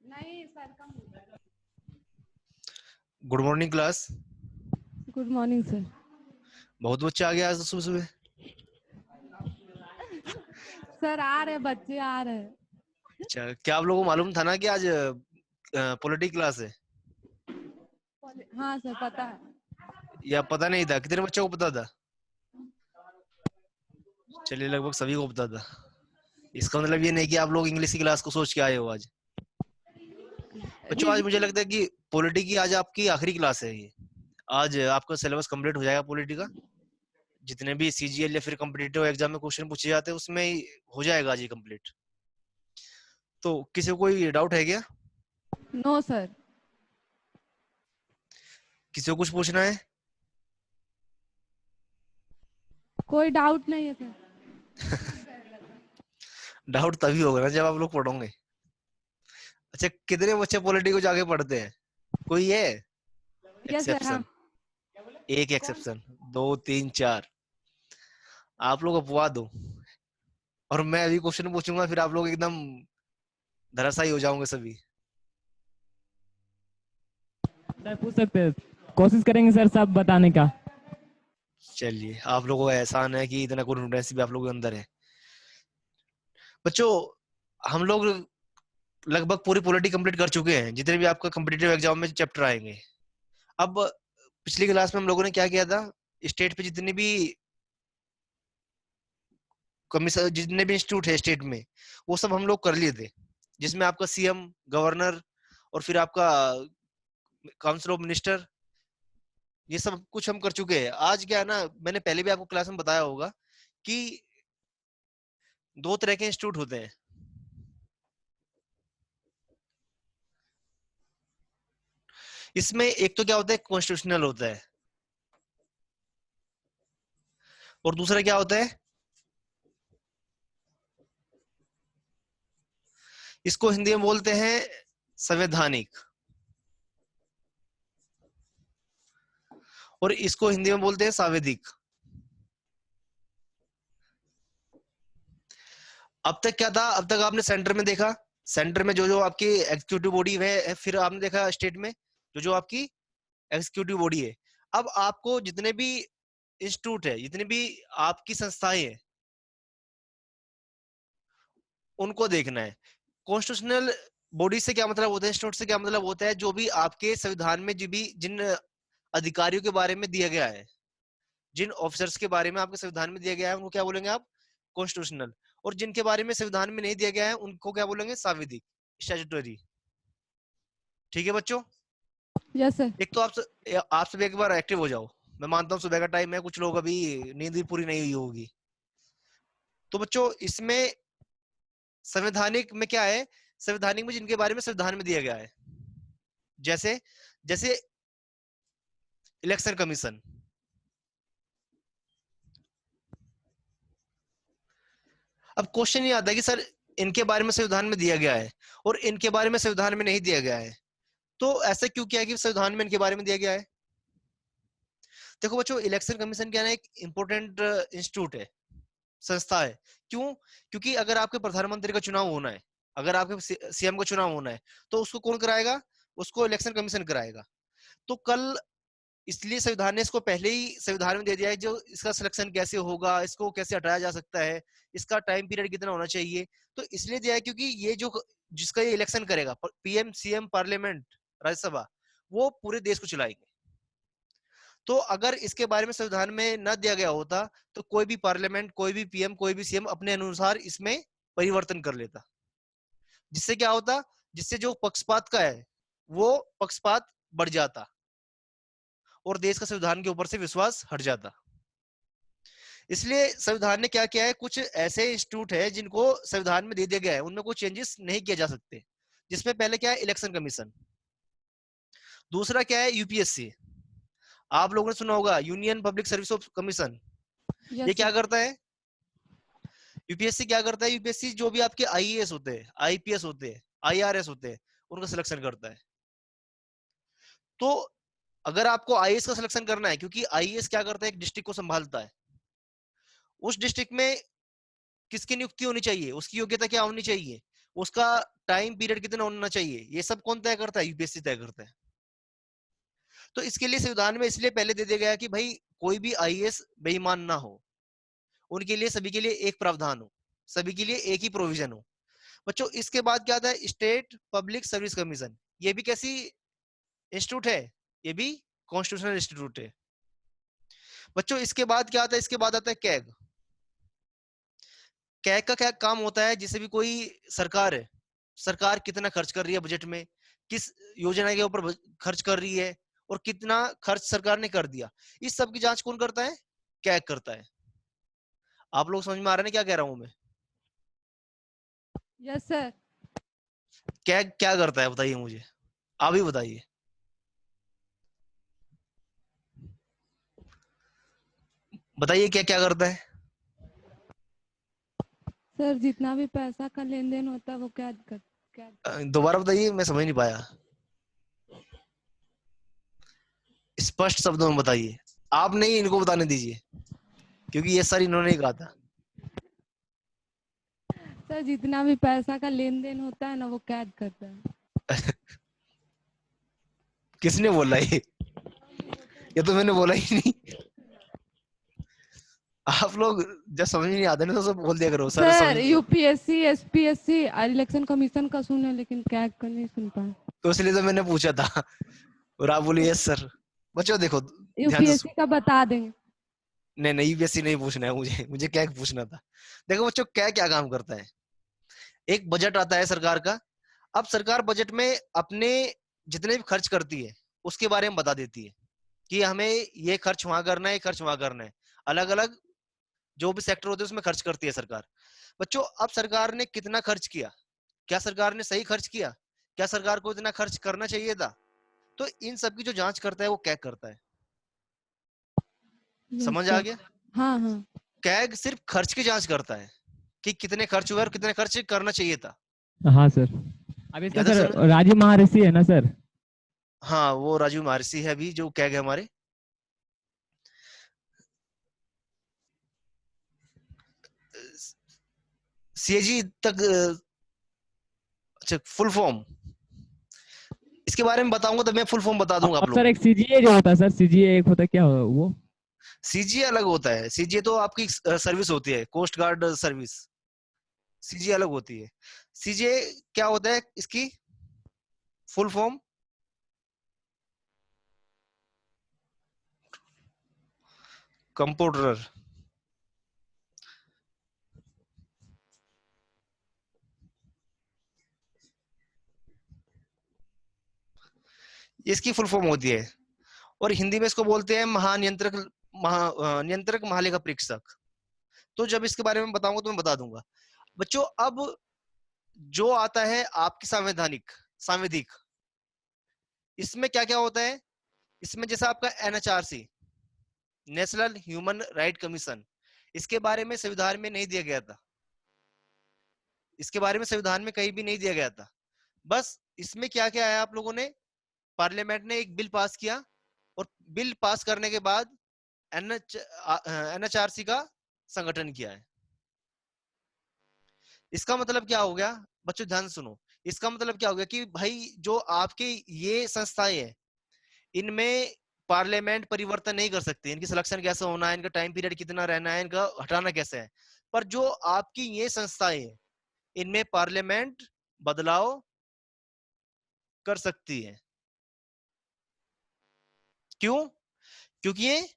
नहीं सर कम। Good morning class. Good morning sir. बहुत बच्चे आ गए आज तो सुबह सुबह। सर आ रहे बच्चे आ रहे। अच्छा, क्या आप लोगों को मालूम था ना कि आज पॉलिटिक्स क्लास है? हाँ सर पता है। या पता नहीं था? कितने बच्चों को पता था? चलिए, लगभग सभी को पता था। इसका मतलब ये नहीं कि आप लोग इंग्लिश की क्लास को सोच के आए हो आज। बच्चों, आज मुझे लगता है कि पॉलिटी की आज आपकी आखिरी क्लास है ये। आज आपका सिलेबस कंप्लीट हो जाएगा पॉलिटी का। जितने भी सीजीएल या फिर कॉम्पिटिटिव एग्जाम में क्वेश्चन पूछे जाते हैं उसमें हो जाएगा आज ये कंप्लीट। तो किसी को कोई डाउट है क्या? No sir. किसी को कुछ पूछना है? कोई डाउट नहीं है सर। डाउट तभी होगा ना जब आप लोग पढ़ोगे। अच्छा, कितने बच्चे पॉलिटी को जाके पढ़ते हैं? कोई है यस सर हाँ। एक्सेप्शन? एक कौन? एक्सेप्शन, दो, तीन, चार। आप लोग अपवा दो और मैं अभी क्वेश्चन पूछूंगा, फिर आप लोग एकदम धराशायी हो जाओगे सभी। सर पूछ सकते हैं, कोशिश करेंगे सर सब बताने का। चलिए, आप लोगों का एहसान है कि इतना कॉन्फिडेंस भी आप लोगों के अंदर है। बच्चों, हम लोग लगभग पूरी पॉलिटी कंप्लीट कर चुके हैं, जितने भी आपका कॉम्पिटिटिव एग्जाम में चैप्टर आएंगे। अब पिछली क्लास में हम लोगों ने क्या किया था? स्टेट पे जितनी भी कमीशन, जितने भी इंस्टीट्यूट है स्टेट में, वो सब हम लोग कर लिए थे। जिसमें आपका सीएम, गवर्नर और फिर आपका काउंसिल ऑफ मिनिस्टर, ये सब कुछ हम कर चुके हैं। आज क्या है ना, मैंने पहले भी आपको क्लास में बताया होगा कि दो तरह के इंस्टीट्यूट होते हैं। इसमें एक तो क्या होता है, कॉन्स्टिट्यूशनल होता है, और दूसरा क्या होता है, इसको हिंदी में बोलते हैं संवैधानिक, और इसको हिंदी में बोलते हैं सांविधिक। अब तक क्या था? अब तक आपने सेंटर में देखा, सेंटर में जो जो आपकी एग्जीक्यूटिव बॉडी है, फिर आपने देखा स्टेट में जो जो आपकी एग्जीक्यूटिव बॉडी है। अब आपको जितने भी इंस्टीट्यूट है, जितनी भी आपकी संस्थाएं हैं, उनको देखना है। कॉन्स्टिट्यूशनल बॉडी से क्या मतलब होता है, इंस्टीट्यूट से क्या मतलब होता है, जो भी आपके संविधान में जो भी जिन अधिकारियों के बारे में दिया गया है, जिन ऑफिसर्स के बारे में आपके संविधान में दिया गया है, उनको क्या बोलेंगे आप? कॉन्स्टिट्यूशनल। और जिनके बारे में संविधान में नहीं दिया गया है, उनको क्या बोलेंगे? सांविधिक, स्टैट्यूटरी। ठीक है बच्चों? Yes sir. एक तो आप सब एक बार एक्टिव हो जाओ। मैं मानता हूँ सुबह का टाइम है, कुछ लोग अभी नींद भी पूरी नहीं हुई होगी। तो बच्चों, इसमें संवैधानिक में क्या है? संवैधानिक में जिनके बारे में संविधान में दिया गया है, जैसे जैसे इलेक्शन कमीशन। अब क्वेश्चन ये आता है कि सर, इनके बारे में संविधान में दिया गया है और इनके बारे में संविधान में नहीं दिया गया है, तो ऐसा क्यों किया कि संविधान में इनके बारे में दिया गया है? देखो बच्चों, इलेक्शन कमीशन क्या है, एक इंपॉर्टेंट इंस्टीट्यूट है, संस्था है। क्यों? क्योंकि अगर आपके प्रधानमंत्री का चुनाव होना है, अगर आपके सीएम का चुनाव होना है, तो उसको कौन कराएगा? उसको इलेक्शन कमीशन कराएगा। तो कल इसलिए संविधान ने इसको पहले ही संविधान में दे दिया है, जो इसका सिलेक्शन कैसे होगा, इसको कैसे हटाया जा सकता है, इसका टाइम पीरियड कितना होना चाहिए। तो इसलिए दिया है क्योंकि ये जो जिसका ये इलेक्शन करेगा, पीएम, सीएम, पार्लियामेंट, राज्यसभा, वो पूरे देश को चलाएंगे। तो अगर इसके बारे में संविधान में न दिया गया होता, तो कोई भी पार्लियामेंट, कोई भी पीएम, कोई भी सीएम अपने अनुसार इसमें परिवर्तन कर लेता। जिससे क्या होता? जिससे जो पक्षपात का है, वो पक्षपात बढ़ जाता और देश का संविधान के ऊपर से विश्वास हट जाता। इसलिए संविधान ने क्या किया है, कुछ ऐसे इंस्टीट्यूट है जिनको संविधान में दे दिया गया है, उनमें कोई चेंजेस नहीं किए जा सकते। जिसमें पहले क्या है? Election commission. दूसरा क्या है? यूपीएससी। आप लोगों ने सुना होगा, यूनियन पब्लिक सर्विस कमीशन। ये यस क्या सर। करता है? यूपीएससी क्या करता है? यूपीएससी जो भी आपके आईएएस होते हैं, आईपीएस होते हैं, आईआरएस होते हैं, उनका सिलेक्शन करता है। तो अगर आपको आईएएस का सिलेक्शन करना है, क्योंकि आईएएस क्या करता है? एक डिस्ट्रिक्ट को संभालता है। उस डिस्ट्रिक्ट में किसकी नियुक्ति होनी चाहिए, उसकी योग्यता क्या होनी चाहिए? उसका टाइम पीरियड कितना होना चाहिए, ये सब कौन तय करता है? यूपीएससी तय करता है। तो इसके लिए संविधान में इसलिए पहले दे दिया गया कि भाई कोई भी आईएएस बेईमान ना हो, उनके लिए सभी के लिए एक प्रावधान हो, सभी के लिए एक ही प्रोविजन हो। बच्चों इसके बाद क्या आता है? State public service commission. ये भी कैसी इंस्टीट्यूट है? ये भी कॉन्स्टिट्यूशनल इंस्टीट्यूट है। बच्चों इसके बाद क्या आता है? इसके बाद आता है कैग। कैग का क्या काम होता है? जिसे भी कोई सरकार है, सरकार कितना खर्च कर रही है बजट में, किस योजना के ऊपर खर्च कर रही है और कितना खर्च सरकार ने कर दिया, इस सब की जांच कौन करता है? कैग करता है। आप लोग समझ में आ रहे हैं क्या कह रहा हूं मैं? Yes sir. कैग क्या करता है बताइए मुझे, आप ही बताइए। बताइए क्या क्या करता है? सर जितना भी पैसा का लेन देन होता है वो क्या दोबारा बताइए, मैं समझ नहीं पाया। स्पष्ट शब्दों में बताइए। आप नहीं, इनको बताने दीजिए, क्योंकि ये सर इन्होंने ही कहा था। सर जितना भी पैसा का लेन देन होता है ना वो कैद करता है। किसने बोला ये तो मैंने बोला ही नहीं। आप लोग जब समझ नहीं आते ना तो सब बोल दिया करो सर समझ सर नहीं। यूपीएससी एसपीएससी इलेक्शन कमीशन का सुने लेकिन कैग का नहीं सुन पाए। तो इसलिए तो मैंने पूछा था और आप बोले यस सर। बच्चों देखो ध्यान से यूपीएससी का बता देंगे। नहीं नहीं, यूपीएससी नहीं पूछना है मुझे, मुझे क्या पूछना था। देखो बच्चों क्या क्या काम करता है। एक बजट आता है सरकार का। अब सरकार बजट में अपने जितने भी खर्च करती है उसके बारे में बता देती है कि हमें ये खर्च वहां करना है, ये खर्च वहां करना है। अलग अलग जो भी सेक्टर होते हैं उसमें खर्च करती है सरकार। बच्चों अब सरकार ने कितना खर्च किया, क्या सरकार ने सही खर्च किया, क्या सरकार को इतना खर्च करना चाहिए था, तो इन सब की जो जांच करता है वो कैग करता है। यस समझ आ सर। गया? हाँ हाँ। कैग सिर्फ खर्च की जांच करता है कि कितने खर्च हुए और कितने खर्च करना चाहिए था। हाँ सर। अब इसका ज्यादा सर समझ। राजीव महर्षि है ना सर? हाँ वो राजीव महर्षि है अभी जो कैग है हमारे। सीएजी तक अच्छा फुल फॉर्म इसके बारे में बताऊंगा तो मैं फुल फॉर्म बता दूंगा आप और सर लोगों एक को। सीजीए जो होता है सर, सीजीए एक होता है, क्या वो? सीजीए अलग होता है। सीजीए तो आपकी सर्विस होती है, कोस्ट गार्ड सर्विस। सीजीए अलग होती है। सीजीए क्या होता है इसकी फुल फॉर्म? कंप्यूटर। इसकी फुल फॉर्म होती है और हिंदी में इसको बोलते हैं महानियंत्रक, नियंत्रक महालेखा परीक्षक। तो जब इसके बारे में बताऊंगा तो मैं बता दूंगा। बच्चों अब जो आता है आपकी संवैधानिक सांविधिक, इसमें क्या क्या होता है? इसमें जैसा आपका NHRC, national human right commission, इसके बारे में संविधान में नहीं दिया गया था। इसके बारे में संविधान में कहीं भी नहीं दिया गया था। बस इसमें क्या क्या है, आप लोगों ने पार्लियामेंट ने एक बिल पास किया और बिल पास करने के बाद एनएचआरसी का संगठन किया है। इसका मतलब क्या हो गया बच्चों, ध्यान सुनो। इसका मतलब क्या हो गया कि भाई जो आपके ये संस्थाएं हैं इनमें पार्लियामेंट परिवर्तन नहीं कर सकती, इनकी सिलेक्शन कैसे होना है, इनका टाइम पीरियड कितना रहना है, इनका हटाना कैसे है। पर जो आपकी ये संस्थाएं हैं इनमें पार्लियामेंट बदलाव कर सकती है। क्यों? क्योंकि ये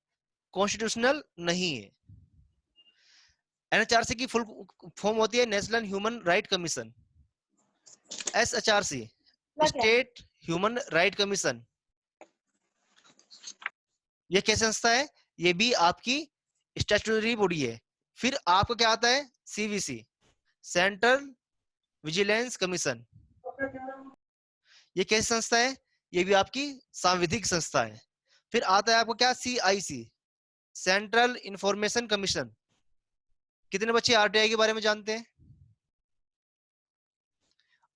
कॉन्स्टिट्यूशनल नहीं है। एनएचआरसी की फुल फॉर्म होती है national human right commission. SHRC state human right commission. ये क्या संस्था है? ये भी आपकी स्टैट्यूटरी बॉडी है। फिर आपको क्या आता है? CVC central vigilance commission. ये कैसी संस्था है? ये भी आपकी सांविधिक संस्था है। फिर आता है आपको क्या? CIC central information commission. कितने बच्चे आरटीआई के बारे में जानते हैं?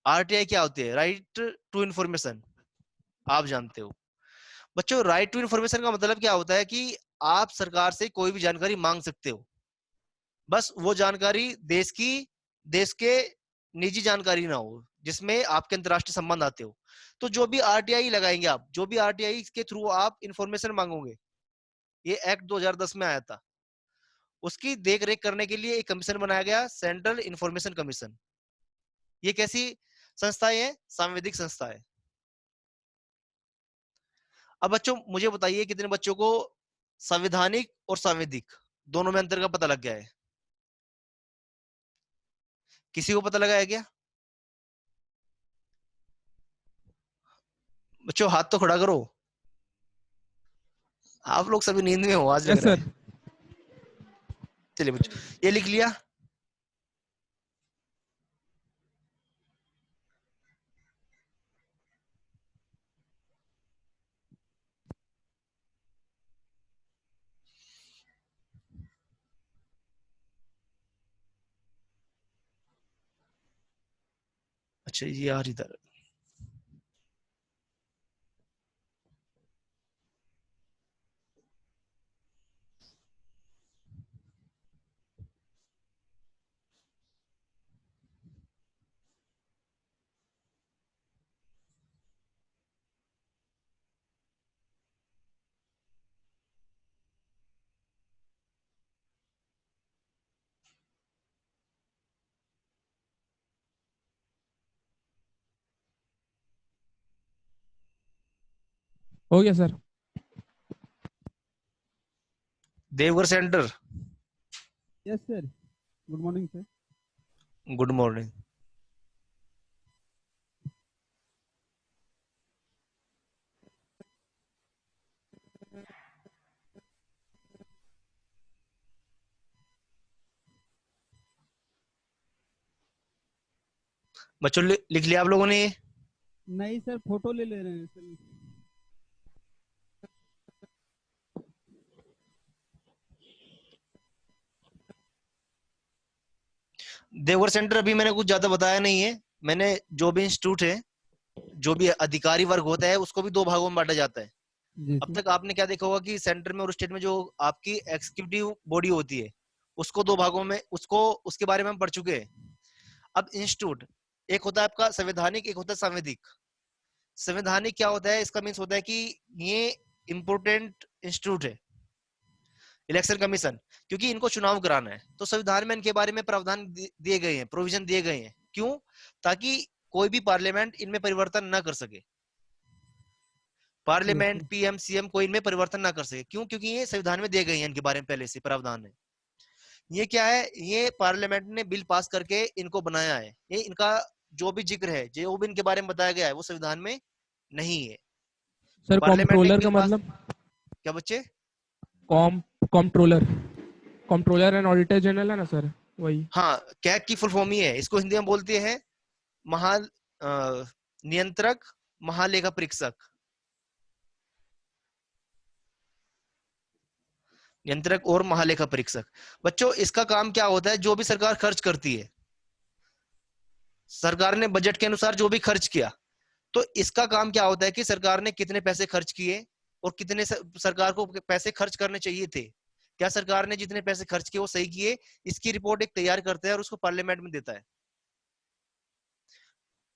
आरटीआई क्या होती है? Right to information. आप जानते हो बच्चों। राइट टू इंफॉर्मेशन का मतलब क्या होता है कि आप सरकार से कोई भी जानकारी मांग सकते हो। बस वो जानकारी देश के निजी जानकारी ना हो, जिसमें आपके अंतरराष्ट्रीय संबंध आते हो। तो जो भी आरटीआई लगाएंगे आप, जो भी आरटीआई के थ्रू आप इंफॉर्मेशन मांगोगे, ये एक्ट 2010 में आया था, उसकी देख रेख करने के लिए एक कमीशन बनाया गया, सेंट्रल इंफॉर्मेशन कमीशन। ये कैसी संस्थाएं है? सांविधिक संस्था है। अब बच्चों मुझे बताइए, कितने बच्चों को संवैधानिक और सांविधिक दोनों में अंतर का पता लग गया है? किसी को पता लगा है क्या? बच्चों हाथ तो खड़ा करो, आप लोग सभी नींद में हो आज लग यस रहा सर। है। चलिए बच्चों, ये लिख लिया। अच्छा ये यार इधर, हो गया sir. Deoghar centre, yes sir, good morning sir. Good morning. बच्चों लिख लिया आप लोगों ने? नहीं सर, फोटो ले ले रहे हैं सर। देवघर सेंटर अभी मैंने कुछ ज्यादा बताया नहीं है। मैंने जो भी इंस्टीट्यूट है, जो भी अधिकारी वर्ग होता है, उसको भी दो भागों में बांटा जाता है। जी अब सर। तक आपने क्या देखा होगा कि सेंटर में और स्टेट में जो आपकी एग्जीक्यूटिव बॉडी होती है, उसको दो भागों में, उसको उसके बारे में हम पढ़ चुके हैं। अब इंस्टीट्यूट, एक होता है आपका संवैधानिक, एक होता है संवैधिक। संवैधानिक क्या होता है? इसका मीन्स होता है कि ये इंपोर्टेंट इंस्टीट्यूट है, इलेक्शन कमीशन, क्योंकि इनको चुनाव कराना है, तो संविधान में इनके बारे में प्रावधान दिए गए हैं, प्रोविजन दिए गए हैं। क्यों? ताकि कोई भी पार्लियामेंट इनमें परिवर्तन ना कर सके। पार्लियामेंट, पीएम, सीएम कोई इनमें परिवर्तन ना कर सके। क्यों? क्योंकि ये संविधान में दिए गए हैं, इनके बारे में पहले से प्रावधान है। ये क्या है? ये पार्लियामेंट ने बिल पास करके इनको बनाया है। ये इनका जो भी जिक्र है, जो भी इनके बारे में बताया गया है, वो संविधान में नहीं है। सर पार्लियामेंट ने एक कॉम्प्ट्रोलर बिल का पास, मतलब? क्या बच्चे? Comptroller, comptroller and auditor general है ना सर, वही। हाँ, कैग की फुल फॉर्म ही है। इसको हिंदी में बोलते हैं महा नियंत्रक, महालेखा परीक्षक। नियंत्रक और महालेखा परीक्षक। बच्चों इसका काम क्या होता है? जो भी सरकार खर्च करती है, सरकार ने बजट के अनुसार जो भी खर्च किया, तो इसका काम क्या होता है कि सरकार ने कितने पैसे खर्च किए और कितने सरकार को पैसे खर्च करने चाहिए थे, क्या सरकार ने जितने पैसे खर्च किए वो सही किए, इसकी रिपोर्ट एक तैयार करता है और उसको पार्लियामेंट में देता है।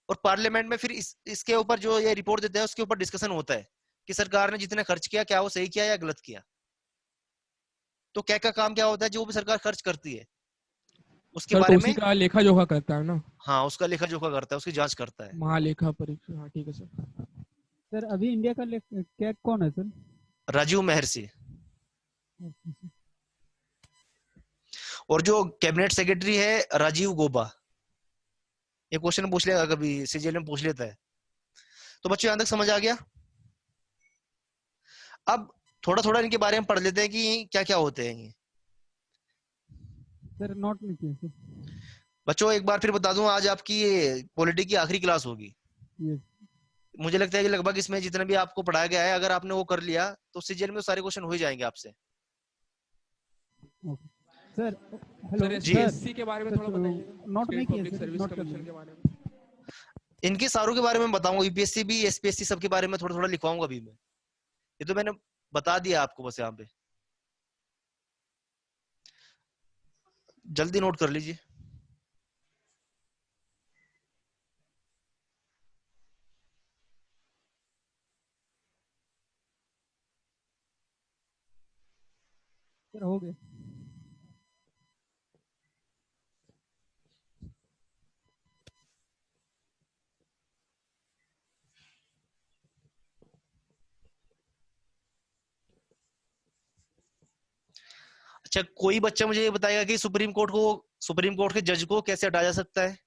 और पार्लियामेंट में फिर इसके ऊपर जो ये रिपोर्ट देता है, उसके ऊपर डिस्कशन होता है कि सरकार ने जितना खर्च किया, क्या वो सही किया या गलत किया। तो क्या का काम क्या होता है? जो भी सरकार खर्च करती है उसके सर तो बारे उसी में, का लेखा जोखा करता है ना? हाँ, उसका लेखा जोखा करता है, उसकी जांच करता है। महालेखा परीक्षक, हाँ ठीक है सर। सर अभी इंडिया का कैग कौन है सर? राजीव महर्षि। और जो कैबिनेट सेक्रेटरी है राजीव गोबा। ये क्वेश्चन पूछ लेगा कभी, सीजीएल में पूछ लेता है। तो बच्चों यहां तक समझ आ गया? अब थोड़ा थोड़ा इनके बारे में पढ़ लेते हैं कि क्या क्या होते हैं ये। सर नोट नहीं किया सर। बच्चों एक बार फिर बता दूं, आज आपकी ये पॉलिटी की आखिरी क्लास होगी। यस मुझे लगता है कि लगभग इसमें जितना भी आपको पढ़ाया गया है, अगर आपने वो कर लिया तो सीजीएल में सारे क्वेश्चन हो ही जाएंगे आपसे। सर। सर हेलो जी। एसपीएससी के बारे में थोड़ा बताइए, नोट नहीं स्टेट किया पब्लिक सर, सर्विस नोट कर कमीशन लीजिए। के बारे में। इनके सारों के बारे में बताऊंगा, यूपीएससी भी, एसपीएससी सबके बारे में थोड़ा थोड़ा लिखवाऊंगा अभी मैं। ये तो मैंने बता दिया आपको बस, यहाँ पे जल्दी नोट कर लीजिए। सर हो गया। अच्छा, कोई बच्चा मुझे ये बताएगा कि सुप्रीम कोर्ट के जज को कैसे हटाया जा सकता है?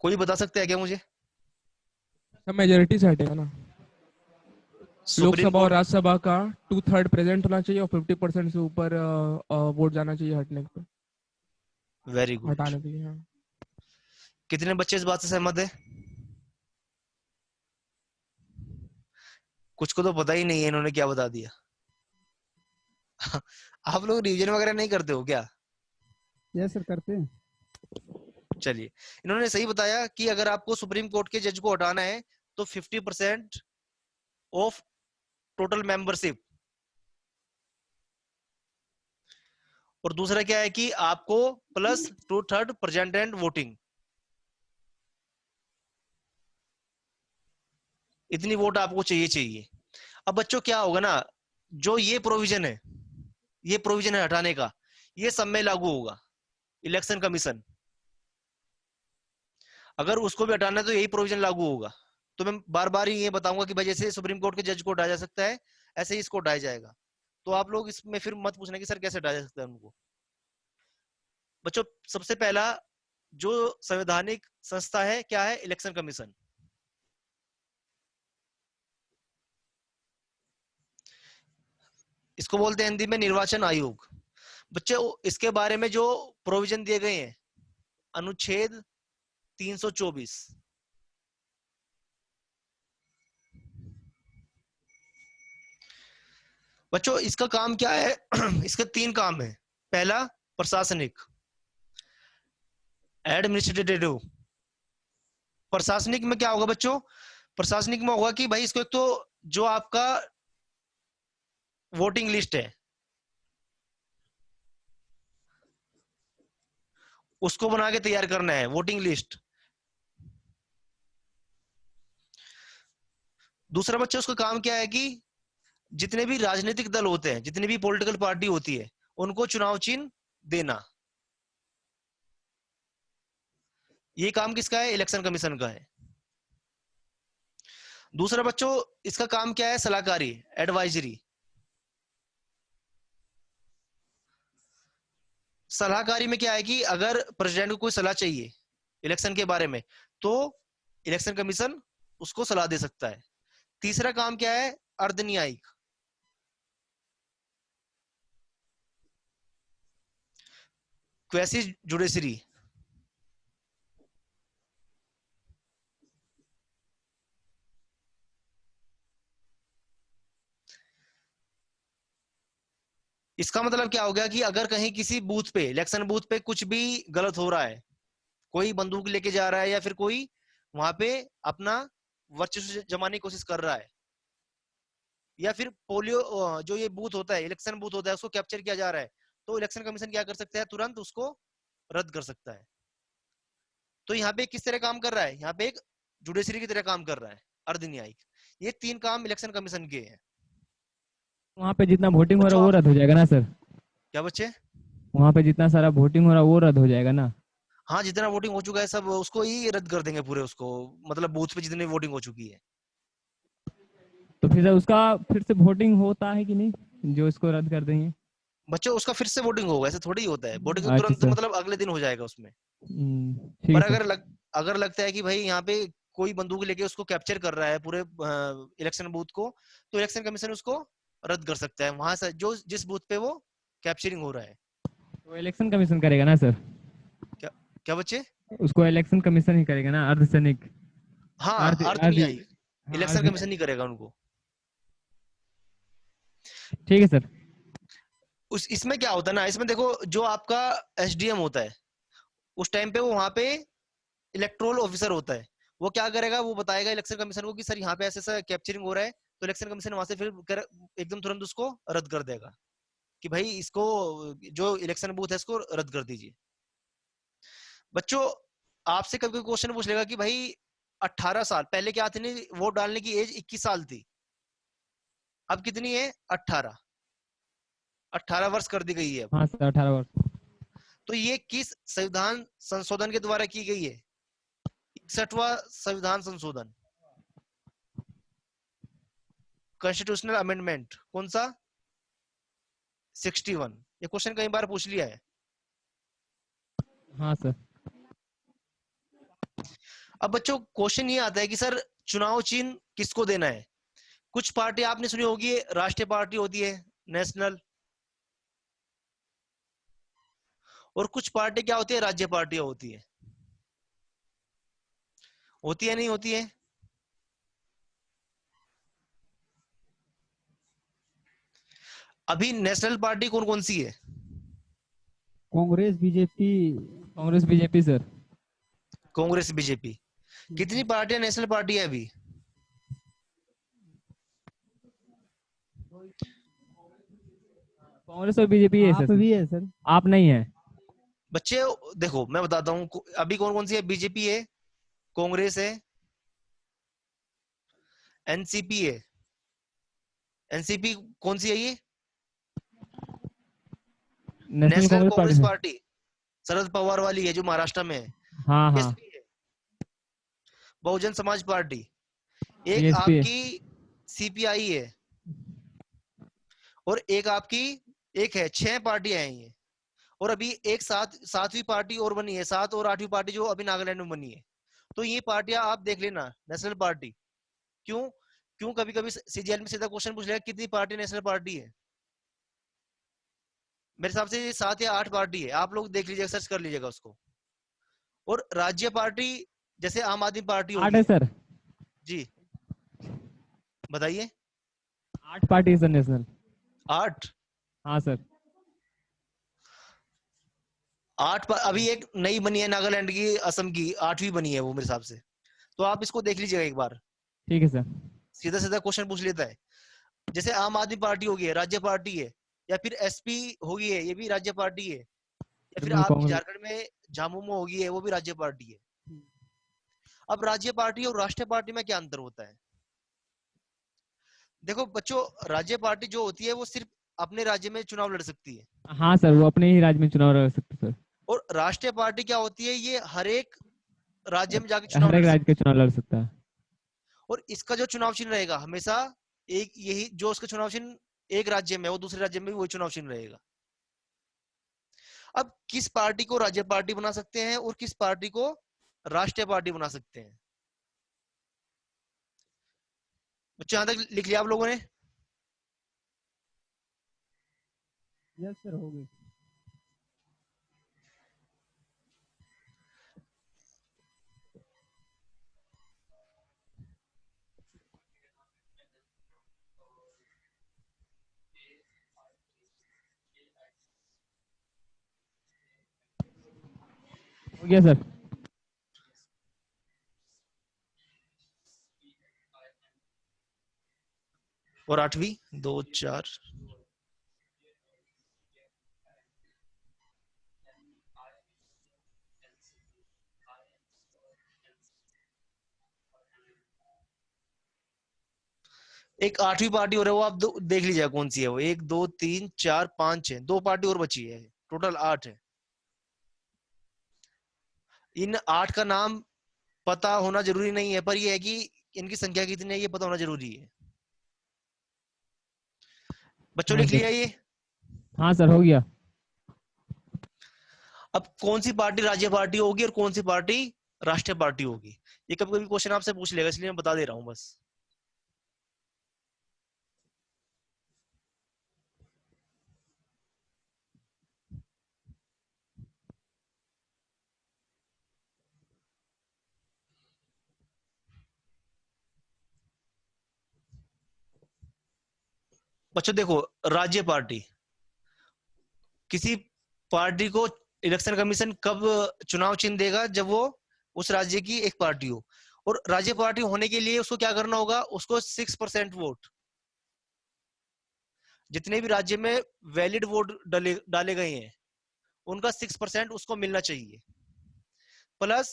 कोई बता सकता है क्या मुझे? सब मेजोरिटी से हटेगा ना। सुप्रीम लोकसभा और कोर्ट। राज्यसभा का 2/3 प्रेजेंट होना चाहिए और 50% से ऊपर वोट जाना चाहिए हटने पे, वेरी गुड। हटाने के लिए। हाँ। कितने बच्चे इस बात से सहमत है? कुछ को तो पता ही नहीं है इन्होंने क्या बता दिया। आप लोग रिवीजन वगैरह नहीं करते हो क्या? यस सर करते हैं। चलिए, इन्होंने सही बताया कि अगर आपको सुप्रीम कोर्ट के जज को हटाना है तो 50% ऑफ टोटल मेंबरशिप, और दूसरा क्या है कि आपको प्लस 2/3 प्रेजेंट वोटिंग, इतनी वोट आपको चाहिए। अब बच्चों क्या होगा ना, जो ये प्रोविजन है हटाने का, ये सब में लागू होगा। इलेक्शन कमीशन अगर उसको भी हटाना है तो यही प्रोविजन लागू होगा। तो मैं बार बार ही ये बताऊंगा कि भाई जैसे सुप्रीम कोर्ट के जज को हटाया जा सकता है, ऐसे ही इसको हटाया जाएगा। तो आप लोग इसमें फिर मत पूछना कि सर कैसे हटाया जा सकता है उनको। बच्चों, सबसे पहला जो संवैधानिक संस्था है क्या है? Election commission. इसको बोलते हैं हिंदी में निर्वाचन आयोग। बच्चे, इसके बारे में जो प्रोविजन दिए गए हैं, अनुच्छेद 324, बच्चों इसका काम क्या है? इसके 3 काम है। पहला प्रशासनिक, एडमिनिस्ट्रेटिव। प्रशासनिक में क्या होगा बच्चों? प्रशासनिक में होगा कि भाई इसको एक तो जो आपका वोटिंग लिस्ट है उसको बना के तैयार करना है, वोटिंग लिस्ट। दूसरा बच्चों उसका काम क्या है कि जितने भी राजनीतिक दल होते हैं, जितनी भी पॉलिटिकल पार्टी होती है, उनको चुनाव चिन्ह देना। ये काम किसका है? इलेक्शन कमीशन का है। दूसरा बच्चों इसका काम क्या है? सलाहकारी, एडवाइजरी। सलाहकारी में क्या है कि अगर प्रेसिडेंट को कोई सलाह चाहिए इलेक्शन के बारे में, तो इलेक्शन कमीशन उसको सलाह दे सकता है। तीसरा काम क्या है? अर्धन्यायिक। Quasi judiciary. इसका मतलब क्या हो गया कि अगर कहीं किसी बूथ पे, इलेक्शन बूथ पे कुछ भी गलत हो रहा है, कोई बंदूक लेके जा रहा है या फिर कोई वहां पे अपना वर्चस्व जमाने की कोशिश कर रहा है, या फिर पोलियो जो ये बूथ होता है, इलेक्शन बूथ होता है, उसको कैप्चर किया जा रहा है, तो इलेक्शन कमीशन क्या कर सकता है? तुरंत उसको रद्द कर सकता है। तो यहाँ पे किस तरह काम कर रहा है? यहाँ पे एक जुडिशरी की तरह काम कर रहा है, अर्धन्यायिक। ये 3 काम इलेक्शन कमीशन के हैं। वहाँ पे जितना वोटिंग हो रहा बच्चों है वो रद्द हो जाएगा ना सर? क्या बच्चे? वहाँ पे जितना सारा वोटिंग हो रहा है वो रद्द हो जाएगा ना? हाँ, जितना वोटिंग हो चुका है सब उसको ही रद्द कर देंगे पूरे, उसको मतलब बूथ पे जितनी वोटिंग हो चुकी है। तो फिर उसका फिर से वोटिंग होता है कि नहीं जो इसको रद्द कर देंगे? बच्चों उसका फिर से वोटिंग होगा, ऐसे थोड़ी ही होता है। वोटिंग तो अच्छा तुरंत सर। मतलब अगले दिन हो जाएगा उसमें। ठीक पर है सर। अगर लगता है कि भाई यहाँ पे कोई बंदूक लेके उसको कैप्चर कर रहा है पूरे इलेक्शन बूथ को, तो इलेक्शन कमीशन उसको रद्द कर सकता है वहां से, जो जिस बूथ पे वो कैप्चरिंग हो रहा है। तो इलेक्शन कमीशन करेगा ना सर? क्या क्या बच्चे? उसको इलेक्शन कमीशन ही करेगा ना, अर्धसैनिक? हाँ, अर्ध अर्ध अर्ध न्यायिक। हाँ इलेक्शन अर्ध। कमीशन नहीं करेगा उनको। ठीक है सर। इसमें क्या होता है ना, इसमें देखो जो आपका एसडीएम होता है, उस टाइम पे वो वहां पे इलेक्ट्रोल ऑफिसर होता है। वो क्या करेगा? वो बताएगा इलेक्शन कमीशन को कि सर यहाँ पे ऐसा ऐसा कैप्चरिंग हो रहा है, तो इलेक्शन कमीशन वहां से फिर एकदम तुरंत उसको रद्द कर देगा कि भाई इसको, जो इलेक्शन बूथ है इसको रद्द कर दीजिए। बच्चों, आपसे कभी कोई क्वेश्चन पूछ लेगा कि भाई 18 साल पहले क्या थी? वोट डालने की एज 21 साल थी, अब कितनी है? 18। 18 वर्ष कर दी गई है। हाँ सर, 18 वर्ष। तो ये किस संविधान संशोधन के द्वारा की गई है? 61वां संविधान संशोधन, कॉन्स्टिट्यूशनल अमेंडमेंट। कौन सा? 61। ये क्वेश्चन कई बार पूछ लिया है। हाँ सर। अब बच्चों क्वेश्चन ये आता है कि सर चुनाव चिन्ह किसको देना है? कुछ पार्टी आपने सुनी होगी, राष्ट्रीय पार्टी होती है, नेशनल, और कुछ पार्टी क्या होती है, राज्य पार्टियां होती है। होती है नहीं होती है? अभी नेशनल पार्टी कौन कौन सी है? Congress, BJP. Congress BJP sir. Congress BJP. कितनी पार्टियां नेशनल पार्टी है अभी? कांग्रेस और बीजेपी है आप सर। भी है सर। आप नहीं है। बच्चे देखो मैं बताता हूं, अभी कौन कौन सी है। बीजेपी है, कांग्रेस है, एनसीपी है। एनसीपी कौन सी है ये? National national Congress party Congress से। पार्टी, शरद पवार वाली है जो महाराष्ट्र में है। हाँ हाँ। बीएसपी है, बहुजन समाज पार्टी। एक बीएसपी है। आपकी सीपीआई है, और एक आपकी, एक है, 6 पार्टियां हैं ये। और अभी एक सातवीं पार्टी और बनी है, 7 और 8वीं पार्टी जो अभी नागालैंड में बनी है। तो ये पार्टियां आप देख लेना, नेशनल पार्टी। क्यों? क्यों कभी कभी सीजीएल में सीधा क्वेश्चन पूछ लेगा कितनी पार्टी नेशनल पार्टी है। मेरे हिसाब से ये 7 या 8 पार्टी है, आप लोग देख लीजिएगा, सर्च कर लीजिएगा उसको। और राज्य पार्टी जैसे आम आदमी पार्टी 8 होगी है सर। जी, बताइए। 8 पार्टी है सर नेशनल। 8? हाँ सर। 8 अभी एक नई बनी है नागालैंड की, असम की, 8वीं बनी है वो मेरे हिसाब से। तो आप इसको देख लीजिएगा एक बार, ठीक है सर। सीधा सीधा क्वेश्चन पूछ लेता है। जैसे आम आदमी पार्टी होगी है, राज्य पार्टी है। या फिर एसपी होगी है, ये भी राज्य पार्टी है। या फिर तृणमूल आपकी कांग्रेस। झारखंड में झामुमो होगी है, वो भी राज्य पार्टी है। अब राज्य पार्टी और राष्ट्रीय पार्टी में क्या अंतर होता है? देखो बच्चों, राज्य पार्टी जो होती है वो सिर्फ अपने राज्य में चुनाव लड़ सकती है। हाँ सर, वो अपने ही राज्य में चुनाव लड़ सकते सर। और राष्ट्रीय पार्टी क्या होती है, ये हर एक राज्य में जाके चुनाव हर एक लड़ राज्य सकती का चुनाव लड़ सकता है। है। और इसका जो चुनाव चिन्ह रहेगा हमेशा एक, यही जो उसका चुनाव चिन्ह एक राज्य में, वो दूसरे राज्य में भी वही चुनाव चिन्ह रहेगा। अब किस पार्टी को राज्य पार्टी बना सकते हैं और किस पार्टी को राष्ट्रीय पार्टी बना सकते हैं? बच्चे यहां तक लिख लिया आप लोगों ने? यस सर, हो गई। हो गया सर। और 8वीं, 2 4, एक 8वीं पार्टी हो रहा है, वो आप देख लीजिएगा कौन सी है वो। 1 2 3 4 5 है, 2 पार्टी और बची है, टोटल 8 है। इन 8 का नाम पता होना जरूरी नहीं है, पर यह है कि इनकी संख्या कितनी है ये पता होना जरूरी है। बच्चों हाँ लिख लिया सर। ये? हाँ सर, हो गया। अब कौन सी पार्टी राज्य पार्टी होगी और कौन सी पार्टी राष्ट्रीय पार्टी होगी, ये कभी कभी क्वेश्चन आपसे पूछ लेगा, इसलिए मैं बता दे रहा हूं बस। बच्चों देखो, राज्य पार्टी, किसी पार्टी को इलेक्शन कमीशन कब चुनाव चिन्ह देगा? जब वो उस राज्य की एक पार्टी हो। और राज्य पार्टी होने के लिए उसको क्या करना होगा? उसको 6% वोट, जितने भी राज्य में वैलिड वोट डाले गए हैं उनका 6% उसको मिलना चाहिए, प्लस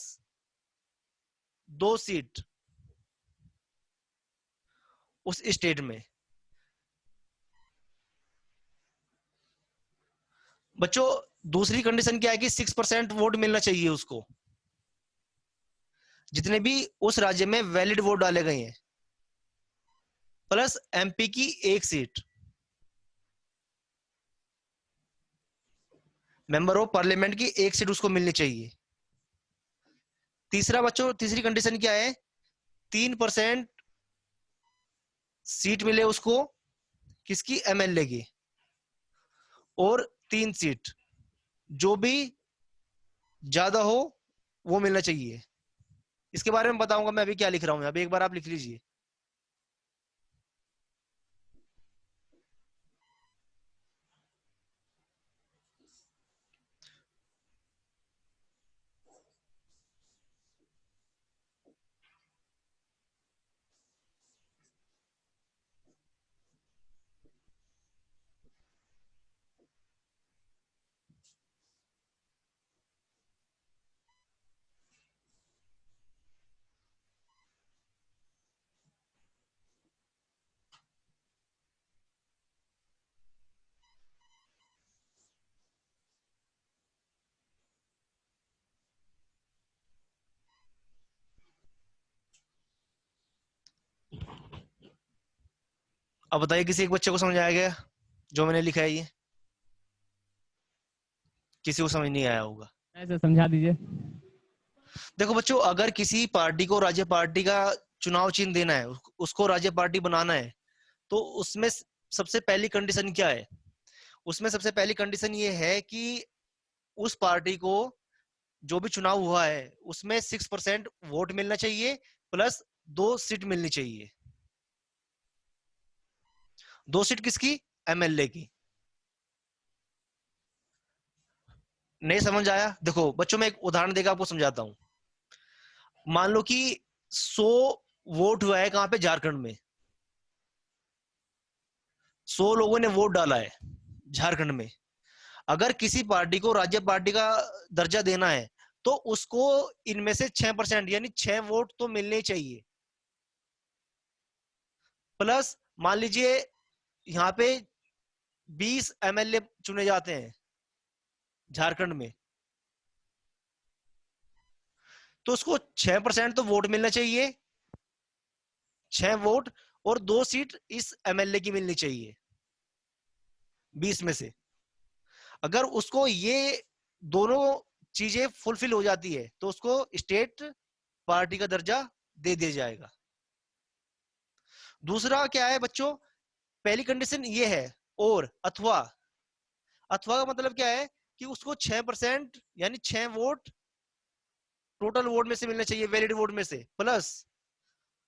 2 सीट उस स्टेट में। बच्चों दूसरी कंडीशन क्या है कि 6% वोट मिलना चाहिए उसको, जितने भी उस राज्य में वैलिड वोट डाले गए हैं, प्लस एमपी की एक सीट, मेंबर ऑफ पार्लियामेंट की एक सीट उसको मिलनी चाहिए। तीसरा बच्चों, तीसरी कंडीशन क्या है, 3% सीट मिले उसको, किसकी, एमएलए की, और 3 सीट जो भी ज्यादा हो वो मिलना चाहिए। इसके बारे में बताऊंगा मैं अभी क्या लिख रहा हूं, अभी एक बार आप लिख लीजिए। अब बताइए किसी एक बच्चे को समझ आया गया जो मैंने लिखा है ये? किसी को समझ नहीं आया होगा? ऐसे समझा दीजिए। देखो बच्चों, अगर किसी पार्टी को राज्य पार्टी का चुनाव चिन्ह देना है, उसको राज्य पार्टी बनाना है, तो उसमें सबसे पहली कंडीशन क्या है? उसमें सबसे पहली कंडीशन ये है कि उस पार्टी को जो भी चुनाव हुआ है उसमें 6% वोट मिलना चाहिए, प्लस 2 सीट मिलनी चाहिए। 2 सीट किसकी? एमएलए की। नहीं समझ आया? देखो बच्चों, मैं एक उदाहरण देकर आपको समझाता हूं। मान लो कि 100 वोट हुआ है कहां पे? झारखंड में। 100 लोगों ने वोट डाला है झारखंड में। अगर किसी पार्टी को राज्य पार्टी का दर्जा देना है तो उसको इनमें से 6% यानी 6 वोट तो मिलने चाहिए, प्लस मान लीजिए यहां पे 20 एमएलए चुने जाते हैं झारखंड में, तो उसको 6% तो वोट मिलना चाहिए, 6 वोट, और 2 सीट इस एमएलए की मिलनी चाहिए 20 में से। अगर उसको ये दोनों चीजें फुलफिल हो जाती है तो उसको स्टेट पार्टी का दर्जा दे दिया जाएगा। दूसरा क्या है बच्चों? पहली कंडीशन ये है, और अथवा। अथवा का मतलब क्या है कि उसको 6% यानी 6 वोट टोटल वोट में से मिलना चाहिए, वैलिड वोट में से, प्लस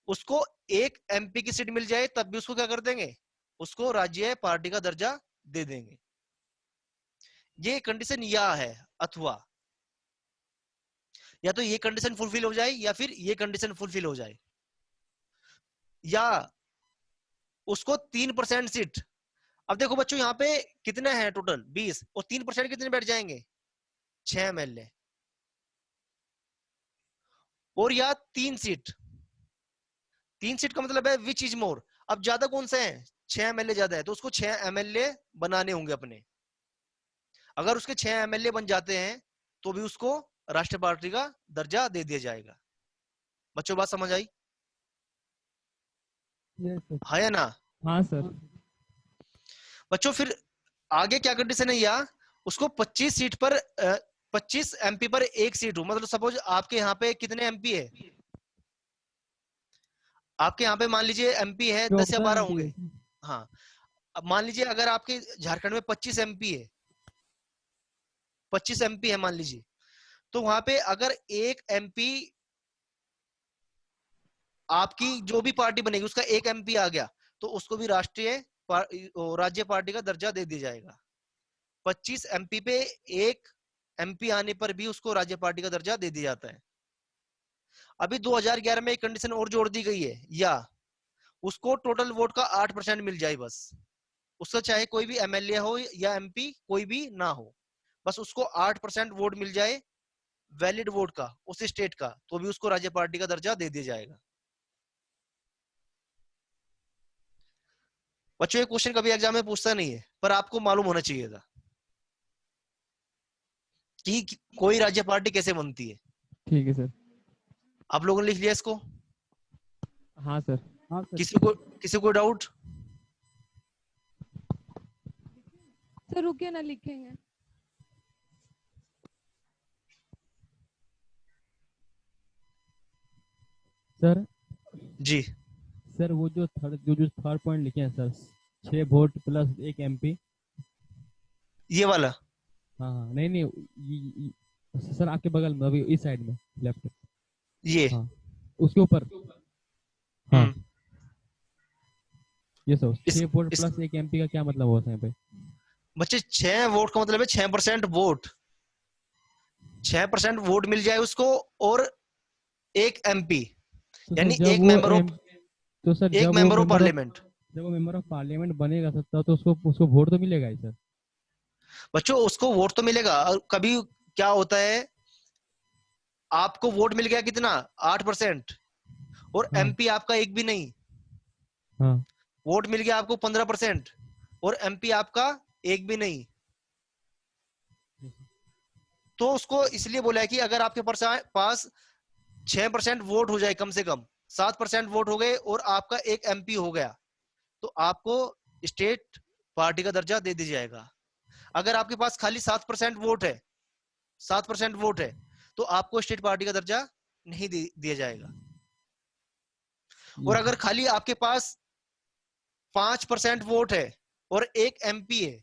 उसको एक एमपी की सीट मिल जाए, तब भी उसको क्या कर देंगे? उसको राज्य पार्टी का दर्जा दे देंगे। ये कंडीशन या है अथवा। या तो ये कंडीशन फुलफिल हो जाए या फिर ये कंडीशन फुलफिल हो जाए, या उसको 3% सीट। अब देखो बच्चों, यहाँ पे कितने हैं टोटल? 20, और 3% कितने बैठ जाएंगे? 6 एमएलए। और या 3 सीट। 3 सीट का मतलब है विच इज मोर। अब ज्यादा कौन सा है? 6 एमएलए ज्यादा है, तो उसको 6 एमएलए बनाने होंगे अपने। अगर उसके 6 एमएलए बन जाते हैं तो भी उसको राष्ट्रीय पार्टी का दर्जा दे दिया जाएगा। बच्चों बात समझ आई? Yes sir. हाँ या ना? हाँ सर। बच्चों फिर आगे क्या कंडीशन है? या उसको 25 सीट पर 25 एमपी पर एक सीट हो। मतलब सपोज आपके यहाँ पे कितने एमपी है? आपके यहाँ पे मान लीजिए एमपी है 10 या 12 होंगे। हाँ, अब मान लीजिए अगर आपके झारखंड में 25 एमपी है, 25 एमपी है मान लीजिए, तो वहां पे अगर एक एमपी, आपकी जो भी पार्टी बनेगी उसका एक एमपी आ गया, तो उसको भी राज्य पार्टी का दर्जा दे दिया जाएगा। 25 एमपी पे एक एमपी आने पर भी उसको राज्य पार्टी का दर्जा दे दिया जाता है। अभी 2011 में एक कंडीशन और जोड़ दी गई है, या उसको टोटल वोट का 8% मिल जाए बस। उसका चाहे कोई भी एमएलए हो या एमपी कोई भी ना हो, बस उसको 8% वोट मिल जाए वैलिड वोट का उस स्टेट का, तो भी उसको राज्य पार्टी का दर्जा दे दिया जाएगा। बच्चों ये क्वेश्चन कभी एग्जाम में पूछता नहीं है, पर आपको मालूम होना चाहिए था। कि कोई राज्य पार्टी कैसे बनती है। ठीक है सर। आप लोगों ने लिख लिया इसको? हाँ सर। हाँ सर। किसी को डाउट? सर रुकिए ना, लिखेंगे। सर जी सर वो जो थर्ड पॉइंट लिखे हैं सर, 6 वोट प्लस 1 MP। ये वाला। हाँ हाँ, नहीं नहीं, सर आपके बगल में अभी इस साइड में लेफ्ट। ये हाँ उसके ऊपर। हाँ हम्म, ये सर, इस, 6 वोट इस प्लस 1 MP का क्या मतलब होता है भाई? बच्चे 6 वोट का मतलब है 6% वोट, 6% वोट मिल जाए उसको, और 1 MP, तो सर यानी जब एक वो मेंबर ऑफ तो सर एक मेंबर ऑफ पार्लियामेंट। जब वो मेंबर ऑफ पार्लियामेंट बनेगा सर, तो उसको वोट तो मिलेगा ही सर। बच्चों उसको वोट तो मिलेगा। और कभी क्या होता है, आपको वोट मिल गया कितना, 8%, और हाँ MP आपका एक भी नहीं। हाँ वोट मिल गया आपको 15%, और MP आपका एक भी नहीं। तो उसको इसलिए बोला है कि अगर आपके पास 6% वोट हो जाए, कम से कम 7% वोट हो गए, और आपका एक MP हो गया, तो आपको स्टेट पार्टी का दर्जा दे दिया जाएगा। अगर आपके पास खाली 7% वोट है, 7% वोट है, तो आपको स्टेट पार्टी का दर्जा नहीं दिया जाएगा। और अगर खाली आपके पास 5% वोट है और एक MP है,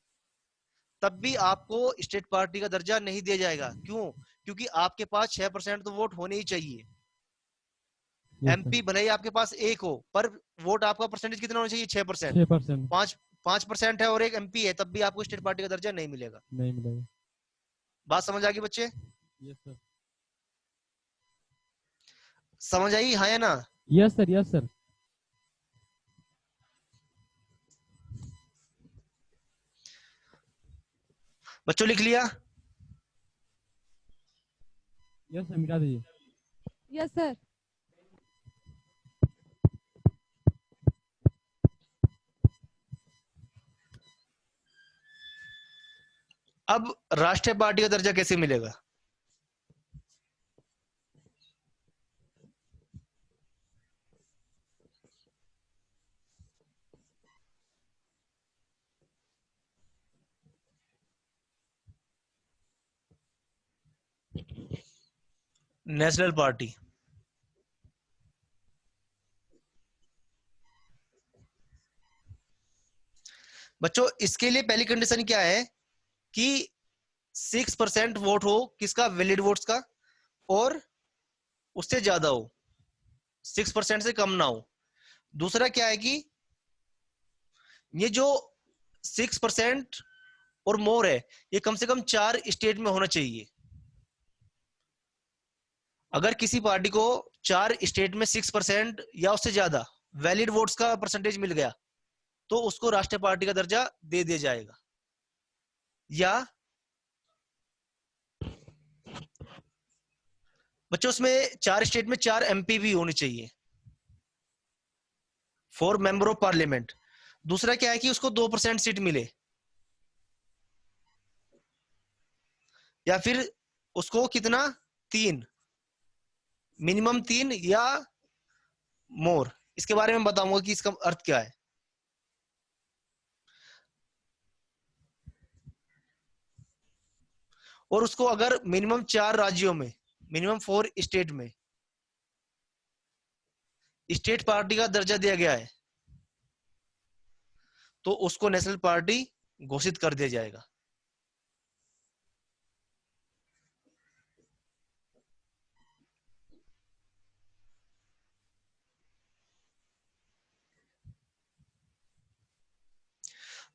तब भी आपको स्टेट पार्टी का दर्जा नहीं दिया जाएगा। क्यों? क्योंकि आपके पास 6% तो वोट होने ही चाहिए। MP भले ही आपके पास एक हो, पर वोट आपका परसेंटेज कितना होना चाहिए, 6%। 6% 5% है और एक MP है, तब भी आपको स्टेट पार्टी का दर्जा नहीं मिलेगा। नहीं मिलेगा। बात समझ आ गई बच्चे? Yes sir. समझ आई, हाँ या ना? Yes sir, yes sir. बच्चों लिख लिया? यस सर, मिटा दीजिए। Yes sir. अब राष्ट्रीय पार्टी का दर्जा कैसे मिलेगा? National party. बच्चों इसके लिए पहली कंडीशन क्या है कि 6% वोट हो, किसका, वैलिड वोट्स का, और उससे ज्यादा हो, 6% से कम ना हो। दूसरा क्या है कि ये जो 6% और मोर है, ये कम से कम 4 स्टेट में होना चाहिए। अगर किसी पार्टी को 4 स्टेट में 6% या उससे ज्यादा वैलिड वोट्स का परसेंटेज मिल गया, तो उसको राष्ट्रीय पार्टी का दर्जा दे दिया जाएगा। या बच्चों उसमें 4 स्टेट में 4 MP भी होनी चाहिए, 4 मेंबर ऑफ पार्लियामेंट। दूसरा क्या है कि उसको 2% सीट मिले, या फिर उसको कितना, 3, मिनिमम 3 या मोर। इसके बारे में बताऊंगा कि इसका अर्थ क्या है। और उसको अगर मिनिमम 4 राज्यों में, मिनिमम 4 स्टेट में स्टेट पार्टी का दर्जा दिया गया है, तो उसको नेशनल पार्टी घोषित कर दिया जाएगा।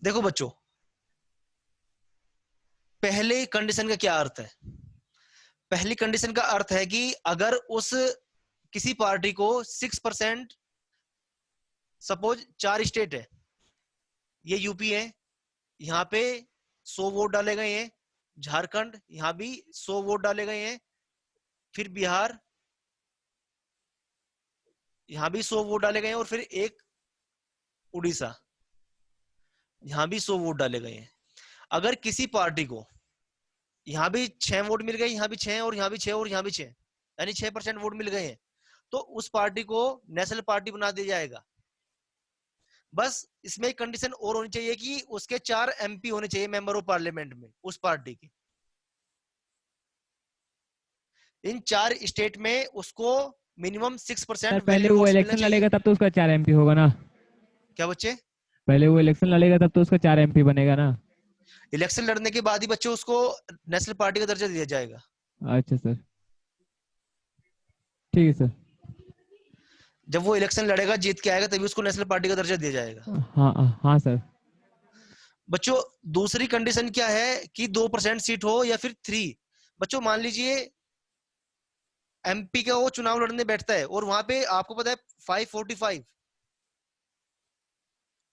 देखो बच्चों, पहले कंडीशन का क्या अर्थ है? पहली कंडीशन का अर्थ है कि अगर उस किसी पार्टी को 6%, सपोज 4 स्टेट है, ये यूपी है, यहाँ पे 100 वोट डाले गए हैं, झारखंड यहाँ भी 100 वोट डाले गए हैं, फिर बिहार यहाँ भी 100 वोट डाले गए हैं, और फिर एक उड़ीसा यहाँ भी 100 वोट डाले गए हैं। अगर किसी पार्टी को यहाँ भी 6 वोट मिल गए, यहाँ भी 6 और यहाँ भी 6 और यहाँ भी 6, यानी 6% वोट मिल गए हैं, तो उस पार्टी को नेशनल पार्टी बना दिया जाएगा। बस इसमें एक कंडीशन और होनी चाहिए कि उसके 4 MP होने चाहिए, मेंबर ऑफ पार्लियामेंट में उस पार्टी के। इन 4 स्टेट में उसको मिनिमम 6% सर पहले वो इलेक्शन लड़ेगा तब तो उसका 4 MP होगा ना? क्या बच्चे? पहले वो इलेक्शन लड़ेगा तब तो उसका 4 MP बनेगा ना? इलेक्शन लड़ने के बाद ही बच्चों उसको नेशनल पार्टी का दर्जा दिया जाएगा। अच्छा सर, ठीक है सर। जब वो इलेक्शन लड़ेगा, जीत के आएगा, तभी उसको नेशनल पार्टी का दर्जा दिया जाएगा। हाँ हाँ सर। बच्चों दूसरी कंडीशन क्या है कि 2% सीट हो या फिर 3। बच्चों मान लीजिए MP का वो चुनाव लड़ने बैठता है और वहां पे आपको पता है 545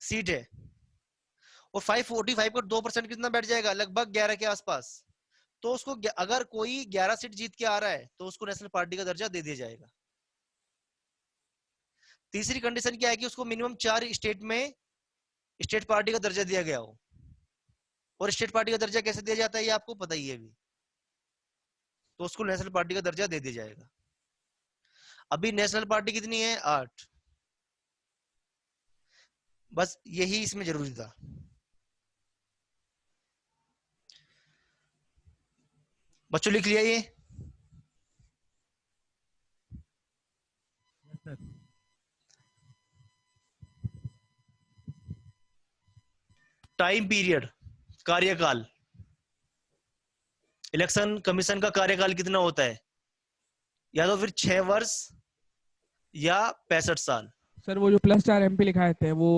सीट है, और 545 का 2% कितना बैठ जाएगा? लगभग 11 के आसपास। तो उसको अगर कोई 11 सीट जीत के आ रहा है तो उसको नेशनल पार्टी का दर्जा दे दिया जाएगा। तीसरी कंडीशन क्या है कि उसको मिनिमम 4 स्टेट में स्टेट पार्टी का दर्जा दिया गया हो। और स्टेट पार्टी का दर्जा कैसे दिया जाता है ये आपको पता ही है भी, तो उसको नेशनल पार्टी का दर्जा दे दिया जाएगा। अभी नेशनल पार्टी कितनी है? 8। बस यही इसमें जरूरी था। बच्चों लिख लिया ये? टाइम पीरियड, कार्यकाल, इलेक्शन कमीशन का कार्यकाल कितना होता है? या तो फिर 6 वर्ष या 65 साल। सर वो जो +4 MP लिखाए थे वो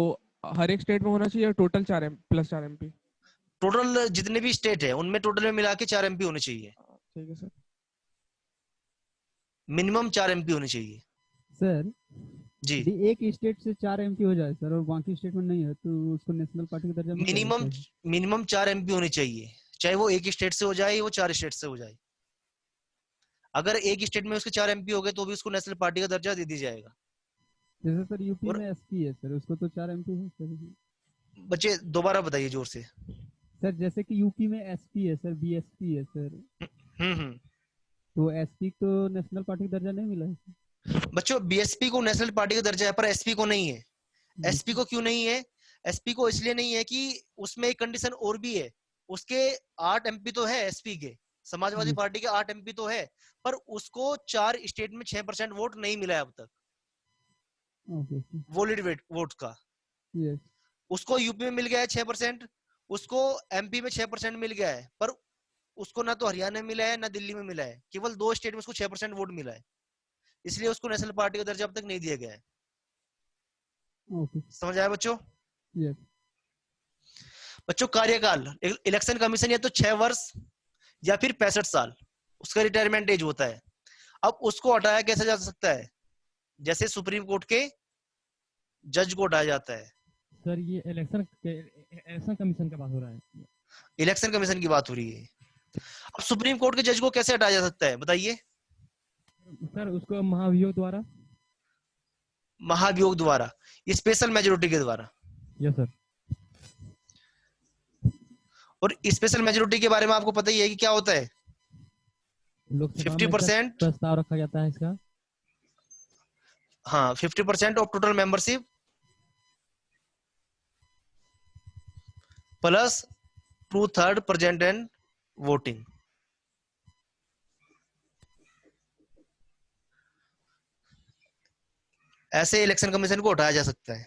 हर एक स्टेट में होना चाहिए, टोटल +4 MP? टोटल जितने भी स्टेट है उनमें टोटल में मिला के 4 MP होने चाहिए। ठीक है सर। मिनिमम 4 MP होने चाहिए। सर जी, यदि एक स्टेट से 4 MP हो जाए सर और बाकी स्टेट में नहीं है तो उसको नेशनल पार्टी का दर्जा मिल जाएगा मिनिमम सर? मिनिमम 4 MP होने चाहिए, चाहे वो एक स्टेट से हो जाए वो 4 स्टेट से हो जाए। अगर एक स्टेट में उसके 4 MP हो गए तो भी उसको नेशनल पार्टी का दर्जा दे दिया जाएगा। जैसे सर यूपी और में SP है सर, उसको तो 4 MP है सर। बच्चे दोबारा बताइए जोर से। सर जैसे कि यूपी में SP है सर, BSP है सर, हम्म। तो SP को नेशनल पार्टी का दर्जा नहीं मिला है सर? बच्चों BSP को नेशनल पार्टी का दर्जा है पर SP को नहीं है। SP को क्यों नहीं है? SP को इसलिए नहीं है कि उसमें एक कंडीशन और भी है। उसके 8 MP तो है SP के, समाजवादी पार्टी के 8 MP तो है, पर उसको 4 स्टेट में 6% वोट नहीं मिला है अब तक, ओके वॉलिड वोट का। यस। उसको यूपी में मिल गया है 6%, उसको MP में 6% मिल गया है, पर उसको ना तो हरियाणा में मिला है ना दिल्ली में मिला है, केवल 2 स्टेट में उसको 6% वोट मिला है, इसलिए उसको नेशनल पार्टी का दर्जा अब तक नहीं दिया गया है। ओके समझ आया बच्चों? यस। बच्चों कार्यकाल, इलेक्शन कमीशन या तो 6 वर्ष या फिर 65 साल उसका रिटायरमेंट एज होता है। अब उसको हटाया कैसे जा सकता है? जैसे सुप्रीम कोर्ट के जज को हटाया जाता है। सर ये इलेक्शन कमीशन का बात हो रहा है। इलेक्शन कमीशन की बात हो रही है। अब सुप्रीम कोर्ट के जज को कैसे हटाया जा सकता है बताइए? सर उसको महाभियोग द्वारा। महाभियोग द्वारा, ये स्पेशल मेजोरिटी के द्वारा। Yes sir. और स्पेशल मेजोरिटी के बारे में आपको पता ही है कि क्या होता है? लोकसभा में 50% प्रस्ताव रखा जाता है इसका। हाँ, 50% of total membership plus 2/3 present and voting. ऐसे इलेक्शन कमीशन को हटाया जा सकता है।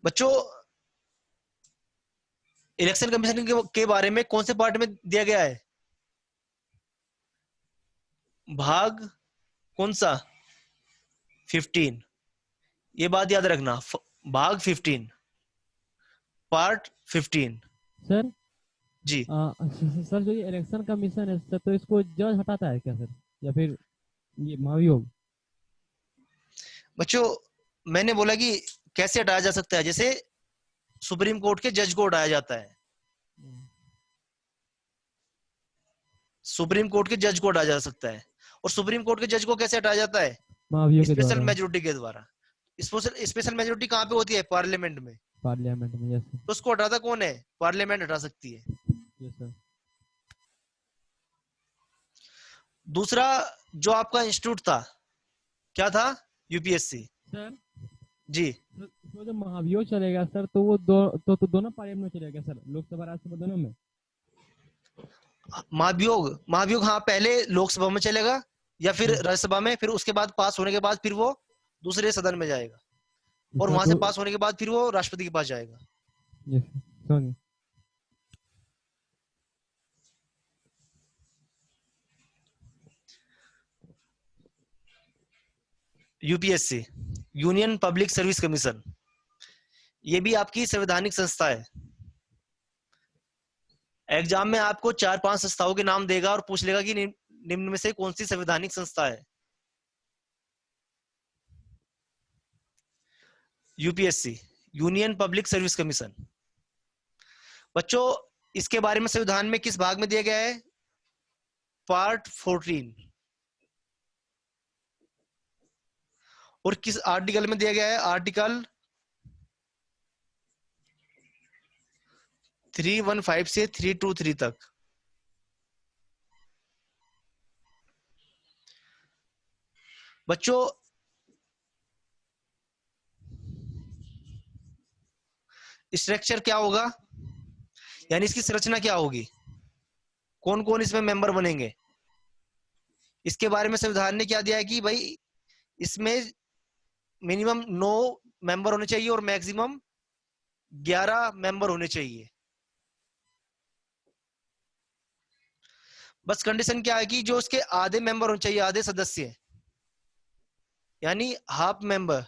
बच्चों इलेक्शन कमीशन के बारे में कौन से पार्ट में दिया गया है? भाग कौन सा? 15। ये बात याद रखना, भाग 15 पार्ट 15। सर जी सर जो ये इलेक्शन कमीशन है सर, तो इसको जज हटाता है क्या सर, या फिर ये महाभियोग? बच्चों मैंने बोला कि कैसे हटाया जा सकता है, जैसे सुप्रीम कोर्ट के जज को हटाया जाता है। सुप्रीम कोर्ट के जज को हटाया जा सकता है। और सुप्रीम कोर्ट के जज को कैसे हटाया जाता है? महाभियोग के स्पेशल द्वारा, मेजोरिटी के द्वारा। स्पेशल मेजोरिटी कहाँ पे होती है? पार्लियामेंट में। पार्लियामेंट में। यस तो उसको हटाता कौन है? पार्लियामेंट हटा सकती है। Yes sir. दूसरा जो आपका इंस्टीट्यूट था, क्या था? यूपीएससी। सर जी। तो जब महाभियोग चलेगा सर, तो वो तो दोनों पार्लियामेंट में चलेगा सर, लोकसभा राज्यसभा दोनों में। महाभियोग हाँ, पहले लोकसभा में चलेगा या फिर राज्यसभा में, फिर उसके बाद पास होने के बाद फिर वो दूसरे सदन में जाएगा, और वहां से पास होने के बाद फिर वो राष्ट्रपति के पास जाएगा। Yes sorry. UPSC, union public service commission, ये भी आपकी संवैधानिक संस्था है। एग्जाम में आपको 4-5 संस्थाओं के नाम देगा और पूछ लेगा कि निम्न में से कौन सी संवैधानिक संस्था है। UPSC, union public service commission. बच्चों, इसके बारे में संविधान में किस भाग में दिया गया है? पार्ट 14। और किस आर्टिकल में दिया गया है? आर्टिकल 315 से 323 तक। बच्चों, स्ट्रक्चर क्या होगा, यानी इसकी संरचना क्या होगी, कौन कौन इसमें मेंबर बनेंगे, इसके बारे में संविधान ने क्या दिया है कि भाई इसमें मिनिमम 9 मेंबर होने चाहिए और मैक्सिमम 11 मेंबर होने चाहिए। बस कंडीशन क्या है कि जो उसके आधे मेंबर होने चाहिए, आधे सदस्य, यानी हाफ मेंबर,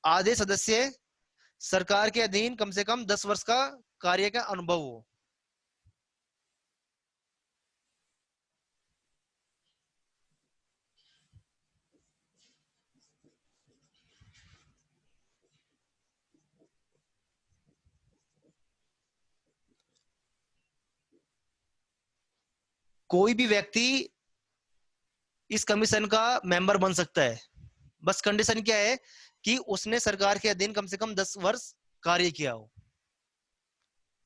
आधे सदस्य सरकार के अधीन कम से कम 10 वर्ष का कार्य का अनुभव हो। कोई भी व्यक्ति इस कमीशन का मेंबर बन सकता है। बस कंडीशन क्या है कि उसने सरकार के अधीन कम से कम 10 वर्ष कार्य किया हो,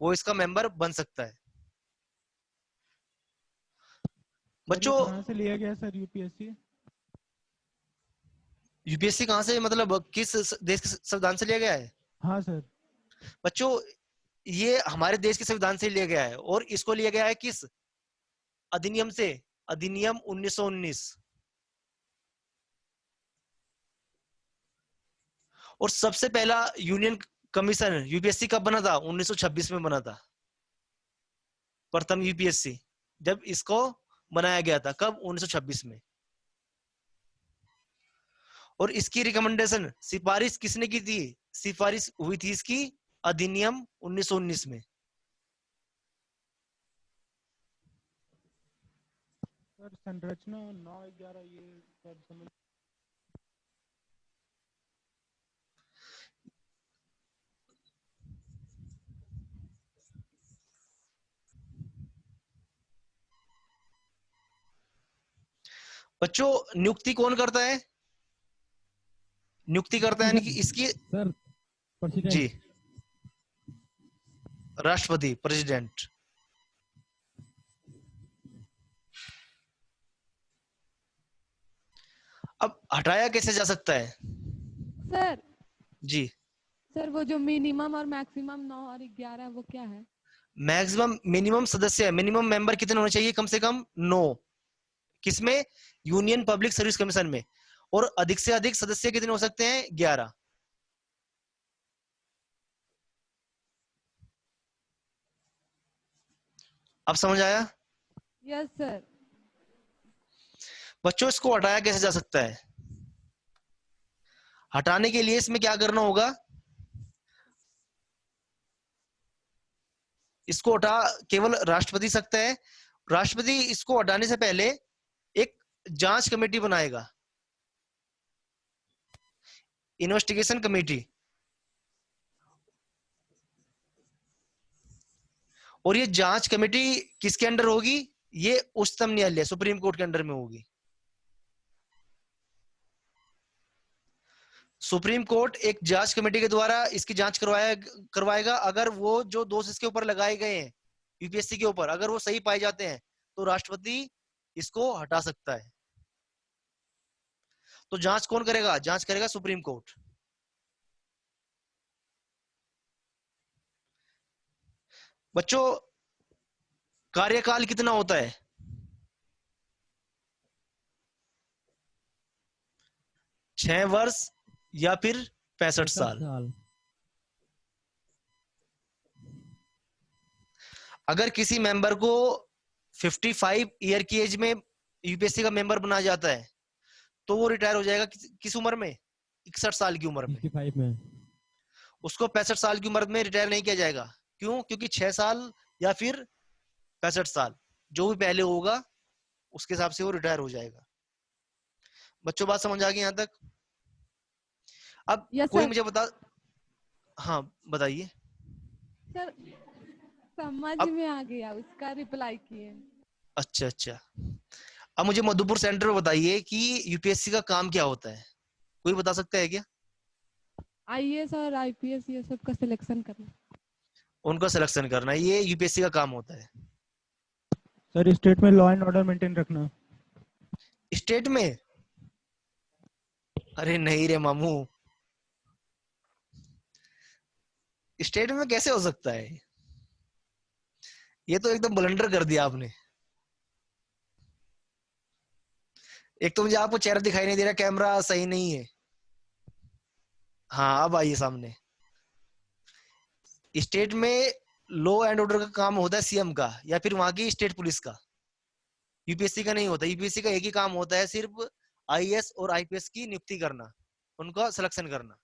वो इसका मेंबर बन सकता है। बच्चों, कहाँ से लिया गया सर यूपीएससी? यूपीएससी कहां से, मतलब किस देश के संविधान से लिया गया है? हाँ सर। बच्चों, ये हमारे देश के संविधान से लिया गया है, और इसको लिया गया है किस अधिनियम से? अधिनियम 1919। और सबसे पहला यूनियन कमीशन यूपीएससी कब बना था? 1926 में बना था प्रथम यूपीएससी, जब इसको बनाया गया था। कब? 1926 में। और इसकी रिकमेंडेशन, सिफारिश किसने की थी? सिफारिश हुई थी इसकी अधिनियम 1919 में। सर संरचना 9-11 ये सब समझ। बच्चों, नियुक्ति कौन करता है? नियुक्ति करता है यानी कि इसकी सर प्रेसिडेंट। जी, राष्ट्रपति, प्रेसिडेंट। अब हटाया कैसे जा सकता है? सर जी, सर वो जो मिनिमम और मैक्सिमम 9 और 11 वो क्या है? मैक्सिमम मिनिमम सदस्य, मिनिमम मेंबर कितने होने चाहिए? कम से कम 9। किसमें? यूनियन पब्लिक सर्विस कमीशन में। और अधिक से अधिक सदस्य कितने हो सकते हैं? 11। अब समझ आया? Yes sir. बच्चों, इसको हटाया कैसे जा सकता है? हटाने के लिए इसमें क्या करना होगा? इसको हटा केवल राष्ट्रपति सकता है। राष्ट्रपति इसको हटाने से पहले एक जांच कमेटी बनाएगा, इन्वेस्टिगेशन कमेटी। और ये जांच कमेटी किसके अंडर होगी? ये उच्चतम न्यायालय सुप्रीम कोर्ट के अंडर में होगी। सुप्रीम कोर्ट एक जांच कमेटी के द्वारा इसकी जांच करवाएगा। अगर वो जो दोष इसके ऊपर लगाए गए हैं यूपीएससी के ऊपर, अगर वो सही पाए जाते हैं तो राष्ट्रपति इसको हटा सकता है। तो जांच कौन करेगा? जांच करेगा सुप्रीम कोर्ट। बच्चों, कार्यकाल कितना होता है? 6 वर्ष या फिर 65 साल। अगर किसी मेंबर को 55 ईयर की एज में यूपीएससी का मेंबर बनाया जाता है तो वो रिटायर हो जाएगा किस उम्र में? 61 साल की उम्र में। 55 में। उसको 65 साल की उम्र में रिटायर नहीं किया जाएगा। क्यों? क्योंकि 6 साल या फिर 65 साल जो भी पहले होगा उसके हिसाब से वो रिटायर हो जाएगा। बच्चों बात समझ आ गई यहां तक? अब कोई मुझे बता, हाँ बताइए सर। समझ में आ गया, उसका रिप्लाई किए। अच्छा अच्छा, अब मुझे मधुपुर सेंटर में बताइए कि यूपीएससी का काम क्या होता है? कोई बता सकता है क्या? आईएएस और आईपीएस ये सब का सिलेक्शन करना। उनका सिलेक्शन करना, ये यूपीएससी का काम होता है। सर स्टेट में लॉ एंड ऑर्डर मेंटेन रखना। स्टेट में? अरे नहीं रे मामू, स्टेट में कैसे हो सकता है? ये तो एकदम ब्लंडर कर दिया आपने। एक तो मुझे आपको चेहरा दिखाई नहीं दे रहा, कैमरा सही नहीं है। हाँ अब आइए सामने। स्टेट में लॉ एंड ऑर्डर का काम होता है सीएम का या फिर वहां की स्टेट पुलिस का। यूपीएससी का नहीं होता। यूपीएससी का एक ही काम होता है, सिर्फ आईएएस और आईपीएस की नियुक्ति करना, उनका सिलेक्शन करना।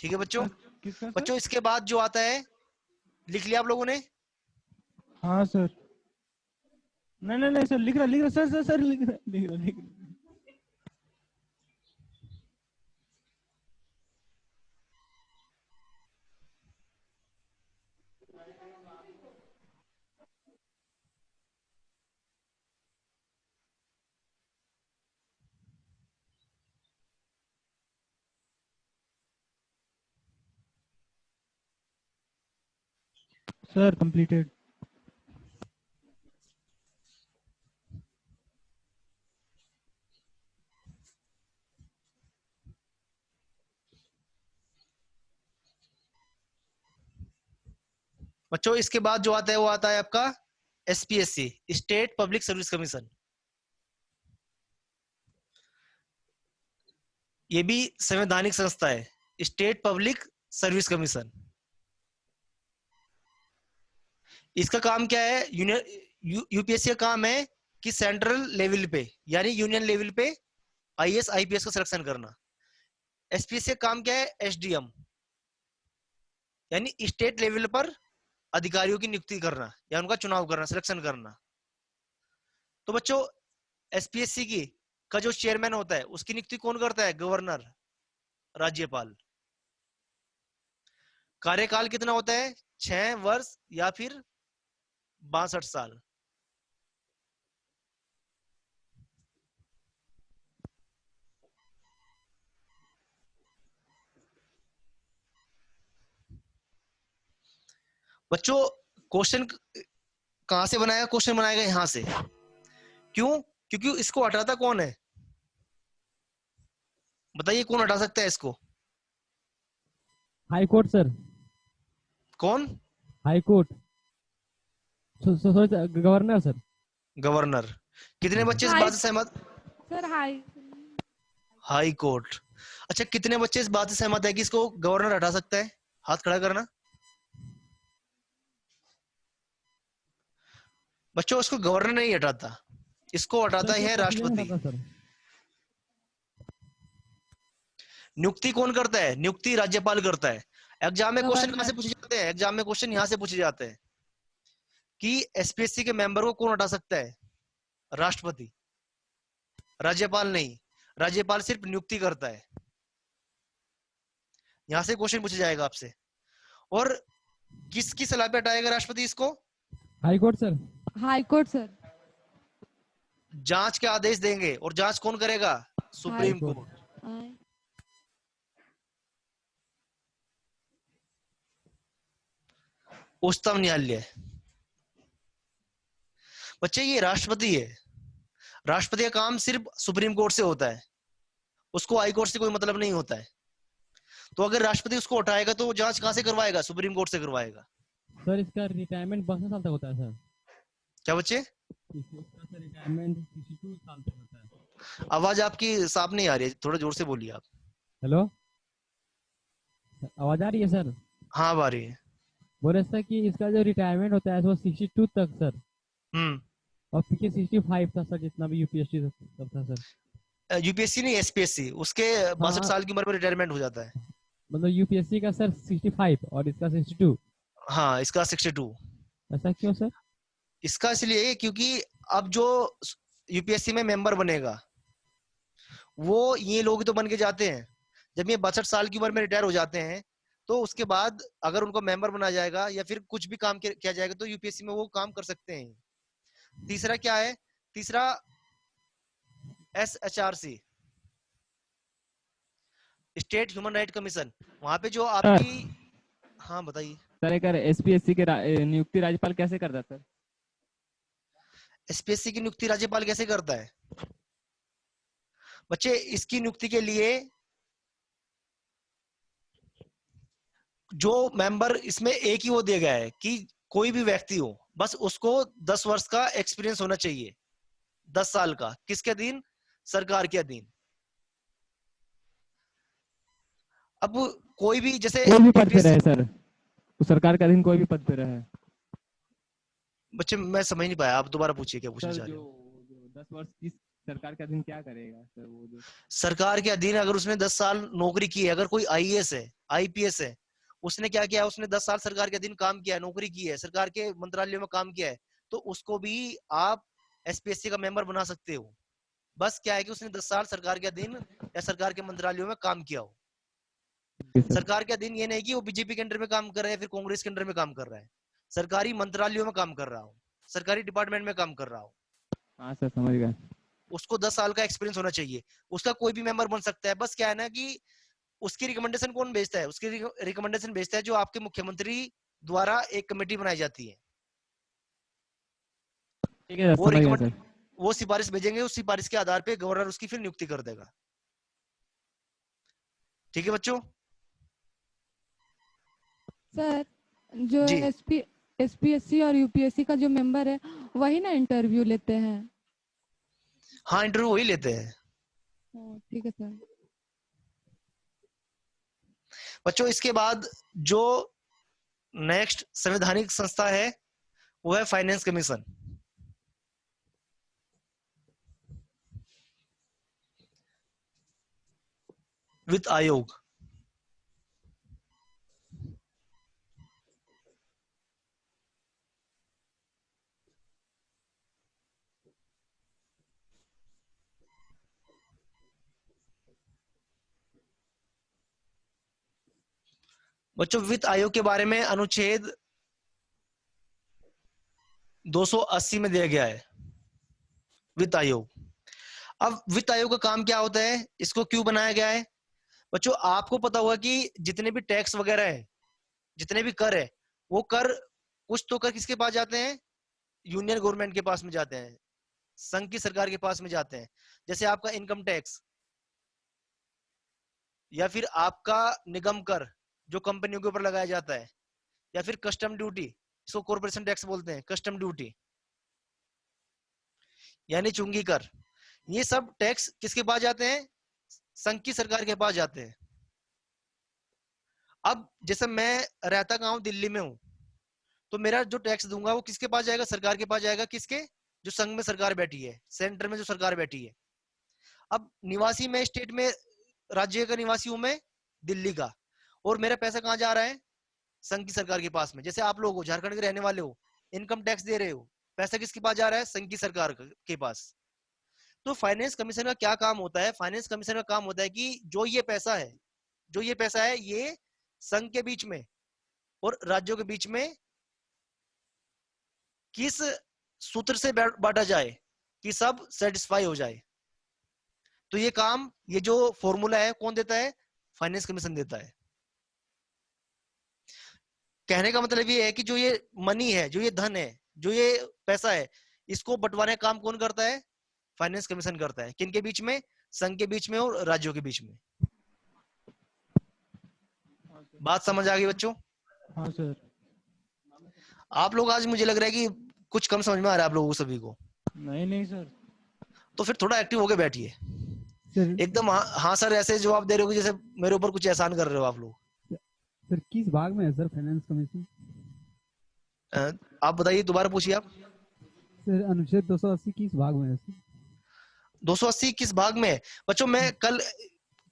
ठीक है बच्चों? बच्चों इसके बाद जो आता है, लिख लिया आप लोगों ने? हाँ सर। नहीं सर, लिख रहा सर लिख रहा। Sir completed. बच्चों इसके बाद जो आता है वो आता है आपका SPSC, state public service commission. ये भी संवैधानिक संस्था है, स्टेट पब्लिक सर्विस कमीशन। इसका काम क्या है? यूपीएससी का काम है कि सेंट्रल लेवल पे यानी यूनियन लेवल पे आईएएस आईपीएस का सिलेक्शन करना। एसपीएससी का काम क्या है? एसडीएम यानी स्टेट लेवल पर अधिकारियों की नियुक्ति करना या उनका चुनाव करना, सिलेक्शन करना। तो बच्चों एसपीएससी की का जो चेयरमैन होता है उसकी नियुक्ति कौन करता है? गवर्नर, राज्यपाल। कार्यकाल कितना होता है? 6 वर्ष या फिर 62 साल। बच्चों क्वेश्चन कहां से बनाएगा? क्वेश्चन बनाएगा यहां से। क्यों? क्योंकि इसको हटाता कौन है? बताइए कौन हटा सकता है इसको? High court sir. कौन? High court. Governor sir. Governor. कितने बच्चे इस बात से सहमत? Sir high court. अच्छा कितने बच्चे इस बात से सहमत है कि इसको गवर्नर हटा सकता है? हाथ खड़ा करना। बच्चों इसको गवर्नर नहीं हटाता, इसको हटाता है राष्ट्रपति। नियुक्ति कौन करता है? नियुक्ति राज्यपाल करता है। एग्जाम में क्वेश्चन कहां से पूछे जाते हैं? एग्जाम में क्वेश्चन यहां से पूछे जाते हैं कि एसपीएससी के मेंबर को कौन हटा सकता है? राष्ट्रपति, राज्यपाल नहीं। राज्यपाल सिर्फ नियुक्ति करता है। यहां से क्वेश्चन पूछा जाएगा आपसे। और किसकी सलाह पे हटाएगा राष्ट्रपति इसको? High court sir. High court sir. जांच के आदेश देंगे और जांच कौन करेगा? Supreme court. कोर्ट। आए। उच्चतम न्यायालय। बच्चे ये राष्ट्रपति है, राष्ट्रपति का काम सिर्फ सुप्रीम कोर्ट से होता है, उसको हाई कोर्ट से कोई मतलब नहीं होता है। तो अगर राष्ट्रपति उसको उठाएगा तो वो जांच कहां से करवाएगा? सुप्रीम कोर्ट से करवाएगा। सर इसका रिटायरमेंट 52 साल तक होता है सर। क्या बच्चे? इसका रिटायरमेंट 62 साल तक होता है। आवाज आपकी साफ नहीं आ रही है, थोड़ा जोर से बोलिए आप। हेलो, आवाज आ रही है सर? हाँ अब आ रही है। बोले सर कि इसका जो रिटायरमेंट होता है वो 62 तक सर, और पीछे 65 था सर, जितना भी यूपीएससी तक था सर। यूपीएससी नहीं, एसपीएससी, उसके 62 हाँ। साल की उम्र में रिटायरमेंट हो जाता है। मतलब यूपीएससी का सर 65 और इसका 62। हाँ, इसका 62। ऐसा क्यों सर? इसका इसलिए क्योंकि अब जो यूपीएससी में मेंबर बनेगा वो ये लोग तो बन के जाते हैं, जब ये 62 साल की उम्र में रिटायर हो जाते हैं तो उसके बाद अगर उनको मेंबर बना जाएगा या फिर कुछ भी काम किया जाएगा तो यूपीएससी में वो काम कर सकते हैं। तीसरा क्या है? तीसरा SHRC, state human right commission, वहां पे जो आपकी। हाँ बताइए सर, एक एसपीएससी के नियुक्ति राज्यपाल कैसे करता है सर? एसपीएससी की नियुक्ति राज्यपाल कैसे करता है? बच्चे इसकी नियुक्ति के लिए जो मेंबर इसमें एक ही वो दिया गया है कि कोई भी व्यक्ति हो, बस उसको 10 वर्ष का एक्सपीरियंस होना चाहिए, 10 साल का। किसके अधीन? सरकार के अधीन। अब कोई भी जैसे कोई भी पद पे रहे सर, तो सरकार के अधीन कोई भी पद पे रहे। बच्चे मैं समझ नहीं पाया, आप दोबारा पूछिए क्या पूछना सर चाह रहे जो हो। जो 10 वर्ष की सरकार के अधीन क्या करेगा सर? वो जो सरकार के अधीन अगर उसने 10 साल नौकरी की है, अगर कोई आईएएस है, आईपीएस है, उसने क्या किया? उसने 10 साल सरकार के अधीन काम किया है, नौकरी की है, सरकार के मंत्रालयों में काम किया है, तो उसको भी आप एसपीएससी का मेंबर बना सकते हो। बस क्या है कि उसने 10 साल सरकार के अधीन या सरकार के मंत्रालयों में काम किया हो। सरकार के अधीन ये नहीं कि वो बीजेपी के अंडर में काम कर रहा है, फिर कांग्रेस के अंडर में काम कर रहा है, सरकारी मंत्रालयों में काम कर रहा हो, सरकारी डिपार्टमेंट में काम कर रहा हो, हाँ सर समझ गए। उसको 10 साल का एक्सपीरियंस होना चाहिए। उसका कोई भी मेंबर बन सकता है। बस क्या है ना कि उसकी रिकमेंडेशन कौन भेजता है? उसकी रिकमेंडेशन भेजता है जो आपके मुख्यमंत्री द्वारा एक कमेटी बनाई जाती है। ठीक है वो समझ गया सर। वो सिफारिश भेजेंगे, उस सिफारिश के आधार पे गवर्नर उसकी फिर नियुक्ति कर देगा। ठीक है बच्चों? सर जो जी। एसपीएससी और यूपीएससी का जो मेंबर है वही ना इंटरव्यू लेते हैं? हाँ, इंटरव्यू वही लेते हैं। ठीक है सर। बच्चों इसके बाद जो नेक्स्ट संवैधानिक संस्था है वो है फाइनेंस कमीशन। वित्त आयोग। बच्चों वित्त आयोग के बारे में अनुच्छेद 280 में दिया गया है वित्त आयोग। अब वित्त आयोग का काम क्या होता है, इसको क्यों बनाया गया है? बच्चों आपको पता होगा कि जितने भी टैक्स वगैरह है, जितने भी कर है, वो कर कुछ तो कर किसके पास जाते हैं? यूनियन गवर्नमेंट के पास में जाते हैं, संघ की सरकार के पास में जाते हैं। जैसे आपका इनकम टैक्स या फिर आपका निगम कर जो कंपनियों के ऊपर लगाया जाता है, या फिर कस्टम ड्यूटी, इसको कॉर्पोरेशन टैक्स बोलते हैं, कस्टम ड्यूटी यानी चुंगी कर। ये सब टैक्स किसके पास जाते हैं? संघ की सरकार के पास जाते हैं। अब जैसे मैं रहता कहाँ हूं? दिल्ली में हूं, तो मेरा जो टैक्स दूंगा वो किसके पास जाएगा? सरकार के पास जाएगा। किसके? जो संघ में सरकार बैठी है, सेंटर में जो सरकार बैठी है। अब निवासी में स्टेट में, राज्य का निवासी हूं मैं दिल्ली का, और मेरा पैसा कहाँ जा रहा है? संघ की सरकार के पास में। जैसे आप लोग हो, झारखंड के रहने वाले हो, इनकम टैक्स दे रहे हो, पैसा किसके पास जा रहा है? संघ की सरकार के पास। तो फाइनेंस कमीशन का क्या काम होता है? फाइनेंस कमीशन का काम होता है कि जो ये पैसा है, ये संघ के बीच में और राज्यों के बीच में किस सूत्र से बांटा जाए कि सब सेटिस्फाई हो जाए। तो ये काम, ये जो फॉर्मूला है कौन देता है? फाइनेंस कमीशन देता है। कहने का मतलब ये है कि जो ये मनी है, जो ये धन है, जो ये पैसा है, इसको बंटवाने का काम कौन करता है? फाइनेंस कमीशन करता है। किन के बीच में? संघ के बीच में और राज्यों के बीच में। बात समझ आ गई बच्चों? हाँ सर। आप लोग आज मुझे लग रहा है कि कुछ कम समझ में आ रहा है आप लोगों को सभी को। नहीं सर। तो फिर थोड़ा एक्टिव होके बैठिए। सर एकदम हाँ सर ऐसे जवाब दे रहे हो जैसे मेरे ऊपर कुछ एहसान कर रहे हो आप लोग। सर किस भाग में है सर फाइनेंस कमीशन? आप बताइए, दोबारा पूछिए आप। सर अनुच्छेद 280 किस भाग में है सर? 280 किस भाग में है? बच्चों मैं कल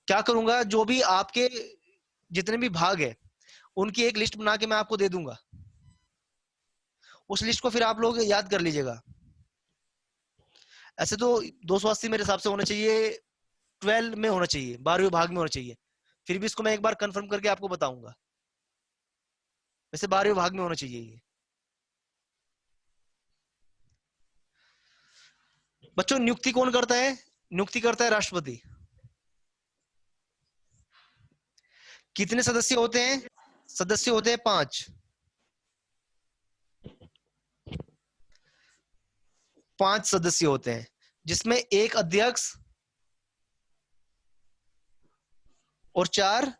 क्या करूंगा, जो भी आपके जितने भी भाग है उनकी एक लिस्ट बना के मैं आपको दे दूंगा। उस लिस्ट को फिर आप लोग याद कर लीजिएगा। ऐसे तो 280 मेरे हिसाब से होना चाहिए 12 में होना चाहिए, 12वें भाग में होना चाहिए। फिर भी इसको मैं एक बार कंफर्म करके आपको बताऊंगा। वैसे 12वें भाग में होना चाहिए ये। बच्चों नियुक्ति कौन करता है? नियुक्ति करता है राष्ट्रपति। कितने सदस्य होते हैं? सदस्य होते हैं 5। 5 सदस्य होते हैं, जिसमें एक अध्यक्ष और 4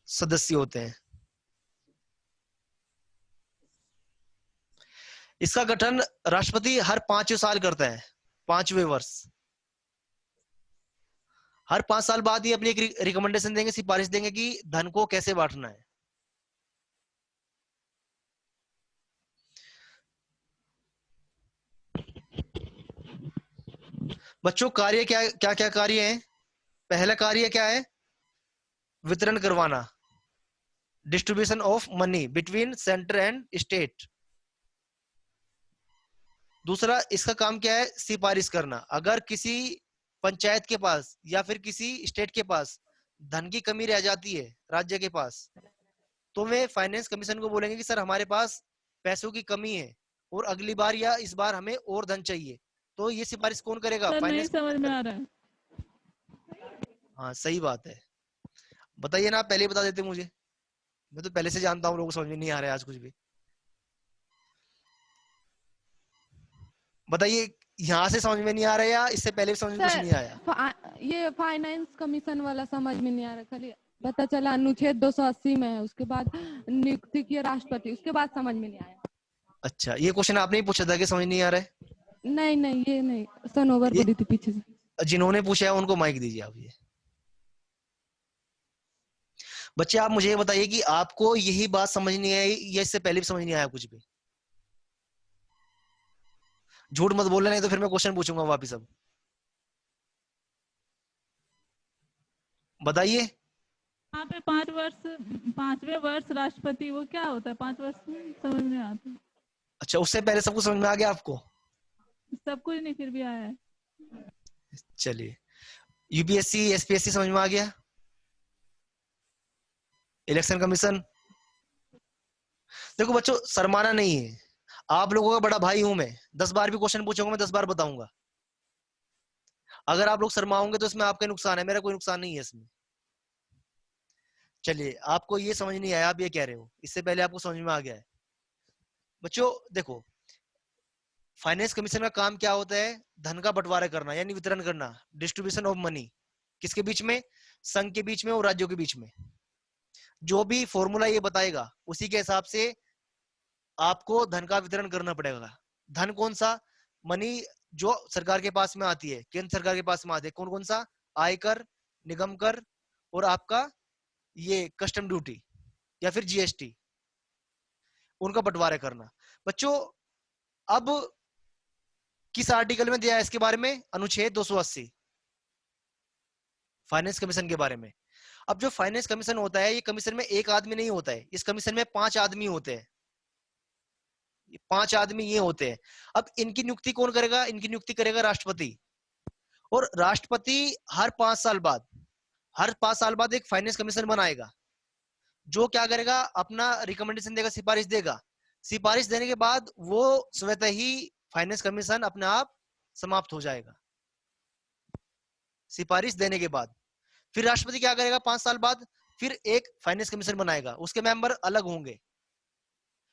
सदस्य होते हैं। इसका गठन राष्ट्रपति हर 5 साल करता है, 5वें वर्ष। हर 5 साल बाद ही अपनी एक रिकमेंडेशन देंगे, सिफारिश देंगे कि धन को कैसे बांटना है। बच्चों कार्य क्या क्या क्या कार्य है? पहला कार्य क्या है? वितरण करवाना, distribution of money between centre and state. दूसरा इसका काम क्या है? सिफारिश करना। अगर किसी पंचायत के पास या फिर किसी स्टेट के पास धन की कमी रह जाती है राज्य के पास, तो वे फाइनेंस कमीशन को बोलेंगे कि सर हमारे पास पैसों की कमी है और अगली बार या इस बार हमें और धन चाहिए। तो ये सिफारिश कौन करेगा? नहीं समझ में आ रहा है। हाँ सही बात है। बताइए ना, आप पहले ही बता देते मुझे। मैं तो पहले से जानता हूँ लोगों को समझ में नहीं आ रहा है आज कुछ भी। बताइए, यहाँ से समझ में नहीं आ रहा है या इससे पहले भी समझ में कुछ नहीं आया? ये फाइनेंस कमीशन वाला समझ में नहीं आ रहा, खाली पता चला अनुच्छेद 280 में है, उसके बाद नियुक्ति की राष्ट्रपति, उसके बाद समझ में नहीं आया। अच्छा, ये क्वेश्चन आपने ही पूछा था कि समझ नहीं आ रहा है? नहीं ये नहीं, सनोवर बोली थी पीछे से। जिन्होंने पूछा है उनको माइक दीजिए आप। ये बच्चे आप मुझे बताइए कि आपको यही बात समझ नहीं आई या इससे पहले भी समझ नहीं आया कुछ भी? झूठ मत बोलना, नहीं तो फिर मैं क्वेश्चन पूछूंगा वापिस। अब बताइए। यहाँ पे 5वें वर्ष राष्ट्रपति, वो क्या होता है 5 वर्ष में? समझ में आता। अच्छा, उससे पहले सब कुछ समझ में आ गया आपको? सब कुछ नहीं, फिर भी आया है। चलिए, यूपीएससी एसपीएससी समझ में आ गया? Election commission. देखो बच्चों, शर्माना नहीं है। आप लोगों का बड़ा भाई हूं मैं। 10 बार भी क्वेश्चन पूछोगे मैं 10 बार बताऊंगा। अगर आप लोग शर्माओगे तो इसमें आपका नुकसान है, मेरा कोई नुकसान नहीं है इसमें। चलिए, आपको ये समझ नहीं आया, आप ये कह रहे हो, इससे पहले आपको समझ में आ गया है। बच्चों देखो, फाइनेंस कमीशन का काम क्या होता है? धन का बंटवारा करना, यानी वितरण करना, डिस्ट्रीब्यूशन ऑफ मनी। किसके बीच में? संघ के बीच में और राज्यों के बीच में। जो भी फॉर्मूला ये बताएगा उसी के हिसाब से आपको धन का वितरण करना पड़ेगा। धन कौन सा? मनी जो सरकार के पास में आती है, केंद्र सरकार के पास में आती है। कौन कौन सा? आयकर, निगम कर और आपका ये कस्टम ड्यूटी या फिर जीएसटी, उनका बंटवारा करना। बच्चों अब किस आर्टिकल में दिया है इसके बारे में? अनुच्छेद 280 फाइनेंस कमीशन के बारे में। अब जो फाइनेंस कमीशन होता है, ये कमीशन में एक आदमी नहीं होता है, इस कमीशन में 5 आदमी होते हैं। 5 आदमी ये होते हैं। अब इनकी नियुक्ति कौन करेगा? इनकी नियुक्ति करेगा राष्ट्रपति। और राष्ट्रपति हर 5 साल बाद एक फाइनेंस कमीशन बनाएगा। जो क्या करेगा, अपना रिकमेंडेशन देगा, सिफारिश देगा। सिफारिश देने के बाद वो स्वतः ही फाइनेंस कमीशन अपने आप समाप्त हो जाएगा। सिफारिश देने के बाद फिर राष्ट्रपति क्या करेगा, 5 साल बाद फिर एक फाइनेंस कमीशन बनाएगा, उसके मेंबर अलग होंगे।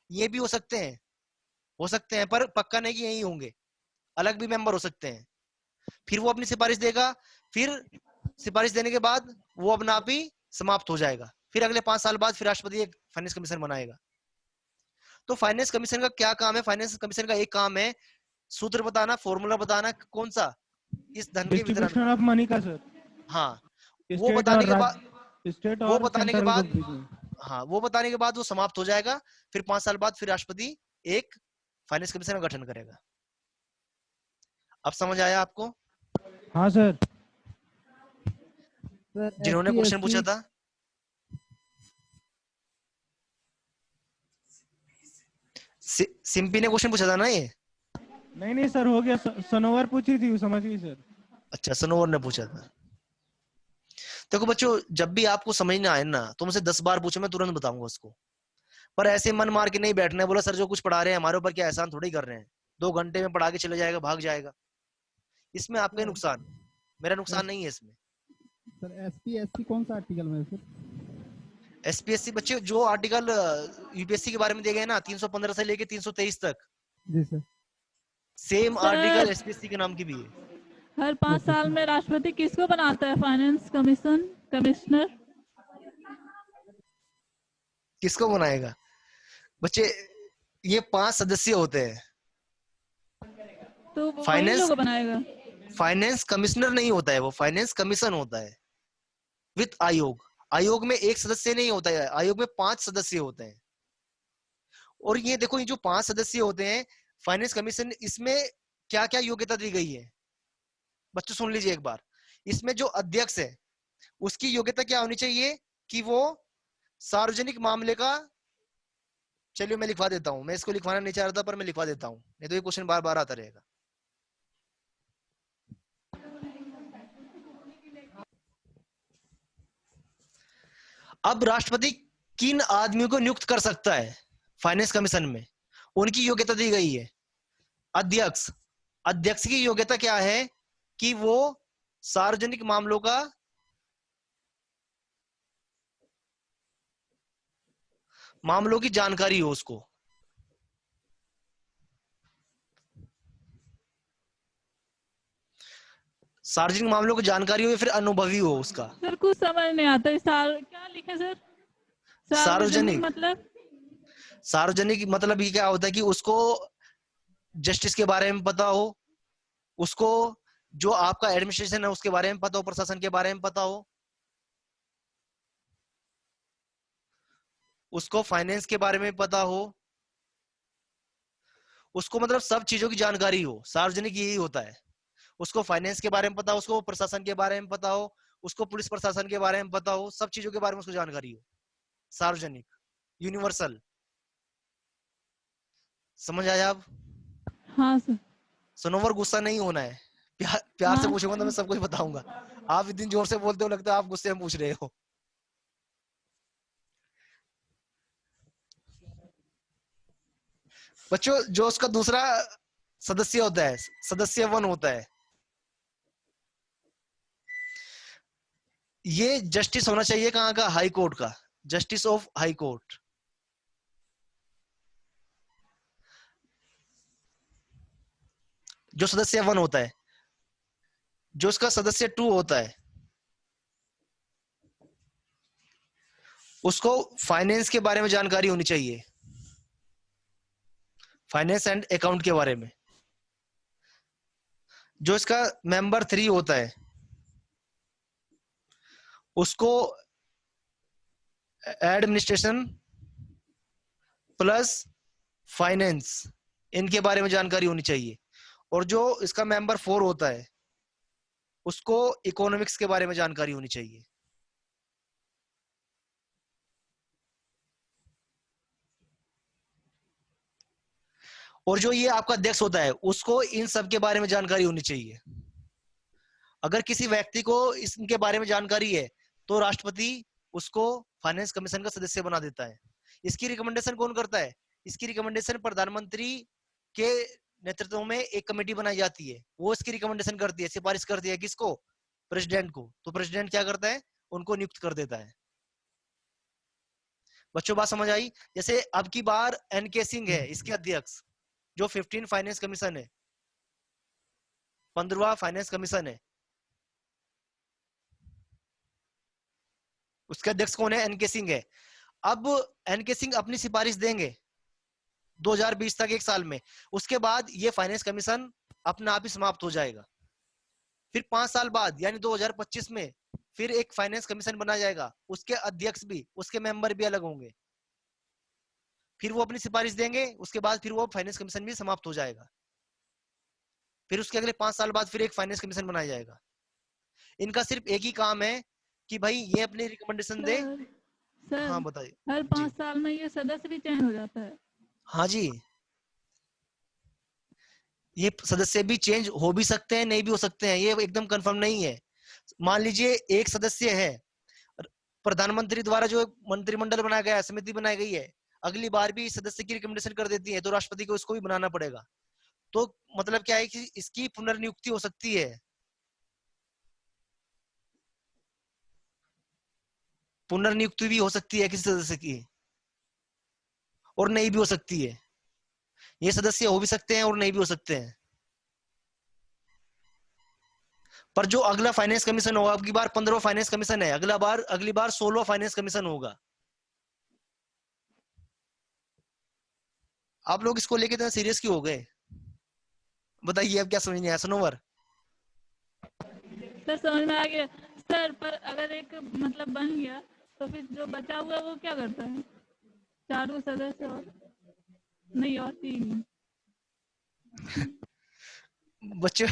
ये भी हो सकते हैं, पर पक्का नहीं कि यही होंगे, अलग भी मेंबर हो सकते हैं। फिर वो अपनी सिफारिश देगा, फिर सिफारिश देने के बाद वो अपना आप ही समाप्त हो जाएगा। फिर अगले 5 साल बाद फिर राष्ट्रपति एक फाइनेंस कमीशन बनाएगा। तो फाइनेंस कमीशन का क्या काम है? फाइनेंस कमीशन का एक काम है सूत्र बताना, फॉर्मूला बताना, कौन सा, इस धन के वितरण डिस्ट्रीब्यूशन ऑफ मनी का सर। हाँ, वो बताने के बाद, स्टेट वो और बताने के सेंट्रल बाद, के बीच में। हाँ, वो बताने के बाद वो समाप्त हो जाएगा। फिर 5 साल बाद फिर राष्ट्रपति एक फाइनेंस कमीशन का गठन करेगा। अब समझ आया आपको? हाँ सर। जिन्होंने क्वेश्चन पूछा था, सिंपी ने क्वेश्चन पूछा था ना ये? नहीं सर, हो गया। सनोवर पूछी थी, समझ गई सर। अच्छा, सनोवर ने पूछा था। देखो बच्चों, जब भी आपको समझ ना आए ना, तो मुझसे 10 बार पूछो, मैं तुरंत बताऊंगा उसको। पर ऐसे मन मार के नहीं बैठना है, बोला सर जो कुछ पढ़ा रहे हैं हमारे ऊपर क्या एहसान थोड़ी कर रहे हैं, 2 घंटे में पढ़ा के चले जाएगा, भाग जाएगा। इसमें आपका ही नुकसान, मेरा नुकसान नहीं है इसमें। सर एसपी कौन सा आर्टिकल में है सर? एसपीएससी बच्चे जो आर्टिकल यूपीएससी के बारे में दिए गए ना, 315 से लेके 323 तक, जी सर, सेम आर्टिकल एसपीएससी के नाम की भी है। हर 5 साल में राष्ट्रपति किसको बनाता है फाइनेंस कमिश्नर? किसको बनाएगा बच्चे? ये 5 सदस्य होते हैं। तो वही फाइनेंस लोग बनाएगा। फाइनेंस कमिश्नर नहीं होता है, वो फाइनेंस कमीशन होता है विद आयोग। आयोग में एक सदस्य नहीं होता है, आयोग में 5 सदस्य होते हैं। और ये देखो, ये जो 5 सदस्य होते हैं फाइनेंस कमीशन, इसमें क्या क्या योग्यता दी गई है बच्चों, सुन लीजिए एक बार। इसमें जो अध्यक्ष है उसकी योग्यता क्या होनी चाहिए कि वो सार्वजनिक मामले का, चलिए मैं लिखवा देता हूं, मैं इसको लिखवाना नहीं चाह रहा था पर मैं लिखवा देता हूं, नहीं तो ये क्वेश्चन बार बार आता रहेगा। अब राष्ट्रपति किन आदमियों को नियुक्त कर सकता है फाइनेंस कमीशन में, उनकी योग्यता दी गई है। अध्यक्ष, अध्यक्ष की योग्यता क्या है कि वो सार्वजनिक मामलों का मामलों की जानकारी हो उसको। सार्वजनिक मामलों की जानकारी हो या फिर अनुभवी हो उसका। सर कुछ समझ नहीं आता, क्या लिखे सर? सार्वजनिक मतलब? सार्वजनिक मतलब ये क्या होता है कि उसको जस्टिस के बारे में पता हो, उसको जो आपका एडमिनिस्ट्रेशन है उसके बारे में पता हो, प्रशासन के बारे में पता हो, उसको फाइनेंस के बारे में पता हो, उसको मतलब सब चीजों की जानकारी हो। सार्वजनिक यही होता है, उसको फाइनेंस के बारे में पता हो, उसको प्रशासन के बारे में पता हो, उसको पुलिस प्रशासन के बारे में पता हो, सब चीजों के बारे में उसको जानकारी हो। सार्वजनिक, यूनिवर्सल। समझ आया अब? हाँ सर। सनोवर, गुस्सा नहीं होना है, प्यार से हाँ। पूछूंगा तो मैं सब कुछ बताऊंगा। आप इतनी जोर से बोलते हो, लगता है आप गुस्से में पूछ रहे हो। बच्चों, जो उसका दूसरा सदस्य होता है, सदस्य 1 होता है, ये जस्टिस होना चाहिए कहाँ का? हाई कोर्ट का, जस्टिस ऑफ हाई कोर्ट। जो सदस्य 1 होता है, जो उसका सदस्य 2 होता है, उसको फाइनेंस के बारे में जानकारी होनी चाहिए, फाइनेंस एंड अकाउंट के बारे में। जो इसका मेंबर 3 होता है, उसको एडमिनिस्ट्रेशन प्लस फाइनेंस, इनके बारे में जानकारी होनी चाहिए। और जो इसका मेंबर 4 होता है, उसको इकोनॉमिक्स के बारे में जानकारी होनी चाहिए। और जो ये आपका अध्यक्ष होता है, उसको इन सब के बारे में जानकारी होनी चाहिए। अगर किसी व्यक्ति को इनके बारे में जानकारी है तो राष्ट्रपति उसको फाइनेंस कमीशन का सदस्य बना देता है। इसकी रिकमेंडेशन कौन करता है? इसकी रिकमेंडेशन प्रधानमंत्री के नेतृत्व में एक कमेटी बनाई जाती है, वो इसकी रिकमेंडेशन करती है, सिफारिश करती है किसको? प्रेसिडेंट को। तो प्रेसिडेंट क्या करता है? उनको नियुक्त कर देता है। बच्चों बात समझ आई? जैसे अब की बार एनके सिंह है इसके अध्यक्ष, जो 15 फाइनेंस कमीशन है, 15वां फाइनेंस कमीशन है, उसके अध्यक्ष कौन है? एनके सिंह है। अब एनके सिंह अपनी सिफारिश देंगे 2020 तक, एक साल में। उसके बाद ये फाइनेंस कमीशन अपना आप ही समाप्त हो जाएगा। फिर 5 साल बाद यानी 2025 में फिर एक फाइनेंस कमीशन बनाया जाएगा, उसके अध्यक्ष भी, उसके मेंबर भी अलग होंगे। फिर वो अपनी सिफारिश देंगे, उसके बाद फिर वो फाइनेंस कमीशन भी समाप्त हो जाएगा। फिर उसके अगले 5 साल बाद फिर एक फाइनेंस कमीशन बनाया जाएगा। इनका सिर्फ एक ही काम है कि भाई ये अपनी रिकमेंडेशन दे। सर, हाँ बताइए। हर 5 साल में ये सदस्य भी चेंज हो जाता है? हाँ जी, ये सदस्य भी चेंज हो भी सकते हैं, नहीं भी हो सकते हैं, ये एकदम कंफर्म नहीं है। मान लीजिए एक सदस्य है, प्रधानमंत्री द्वारा जो मंत्रिमंडल बनाया गया है, समिति बनाई गई है, अगली बार भी सदस्य की रिकमेंडेशन कर देती है, तो राष्ट्रपति को इसको भी बनाना पड़ेगा। तो मतलब क्या है कि इसकी पुनर्नियुक्ति हो सकती है, पुनर्नियुक्ति भी हो सकती है किसी सदस्य की, और नहीं भी हो सकती है। ये सदस्य हो भी सकते हैं और नहीं भी हो सकते हैं। पर जो अगला फाइनेंस कमीशन होगा, अगली बार 15वां फाइनेंस कमीशन है, अगली बार 16वां फाइनेंस कमीशन होगा। आप लोग इसको लेके इतना सीरियस क्यों हो गए? बताइए अब क्या समझ नहीं आया? सनोवर सर समझ में आ गया सर, पर अगर एक मतलब बन गया तो फिर जो बचा हुआ वो क्या करता है? 4 सदस्य और नहीं, और 3 बच्चे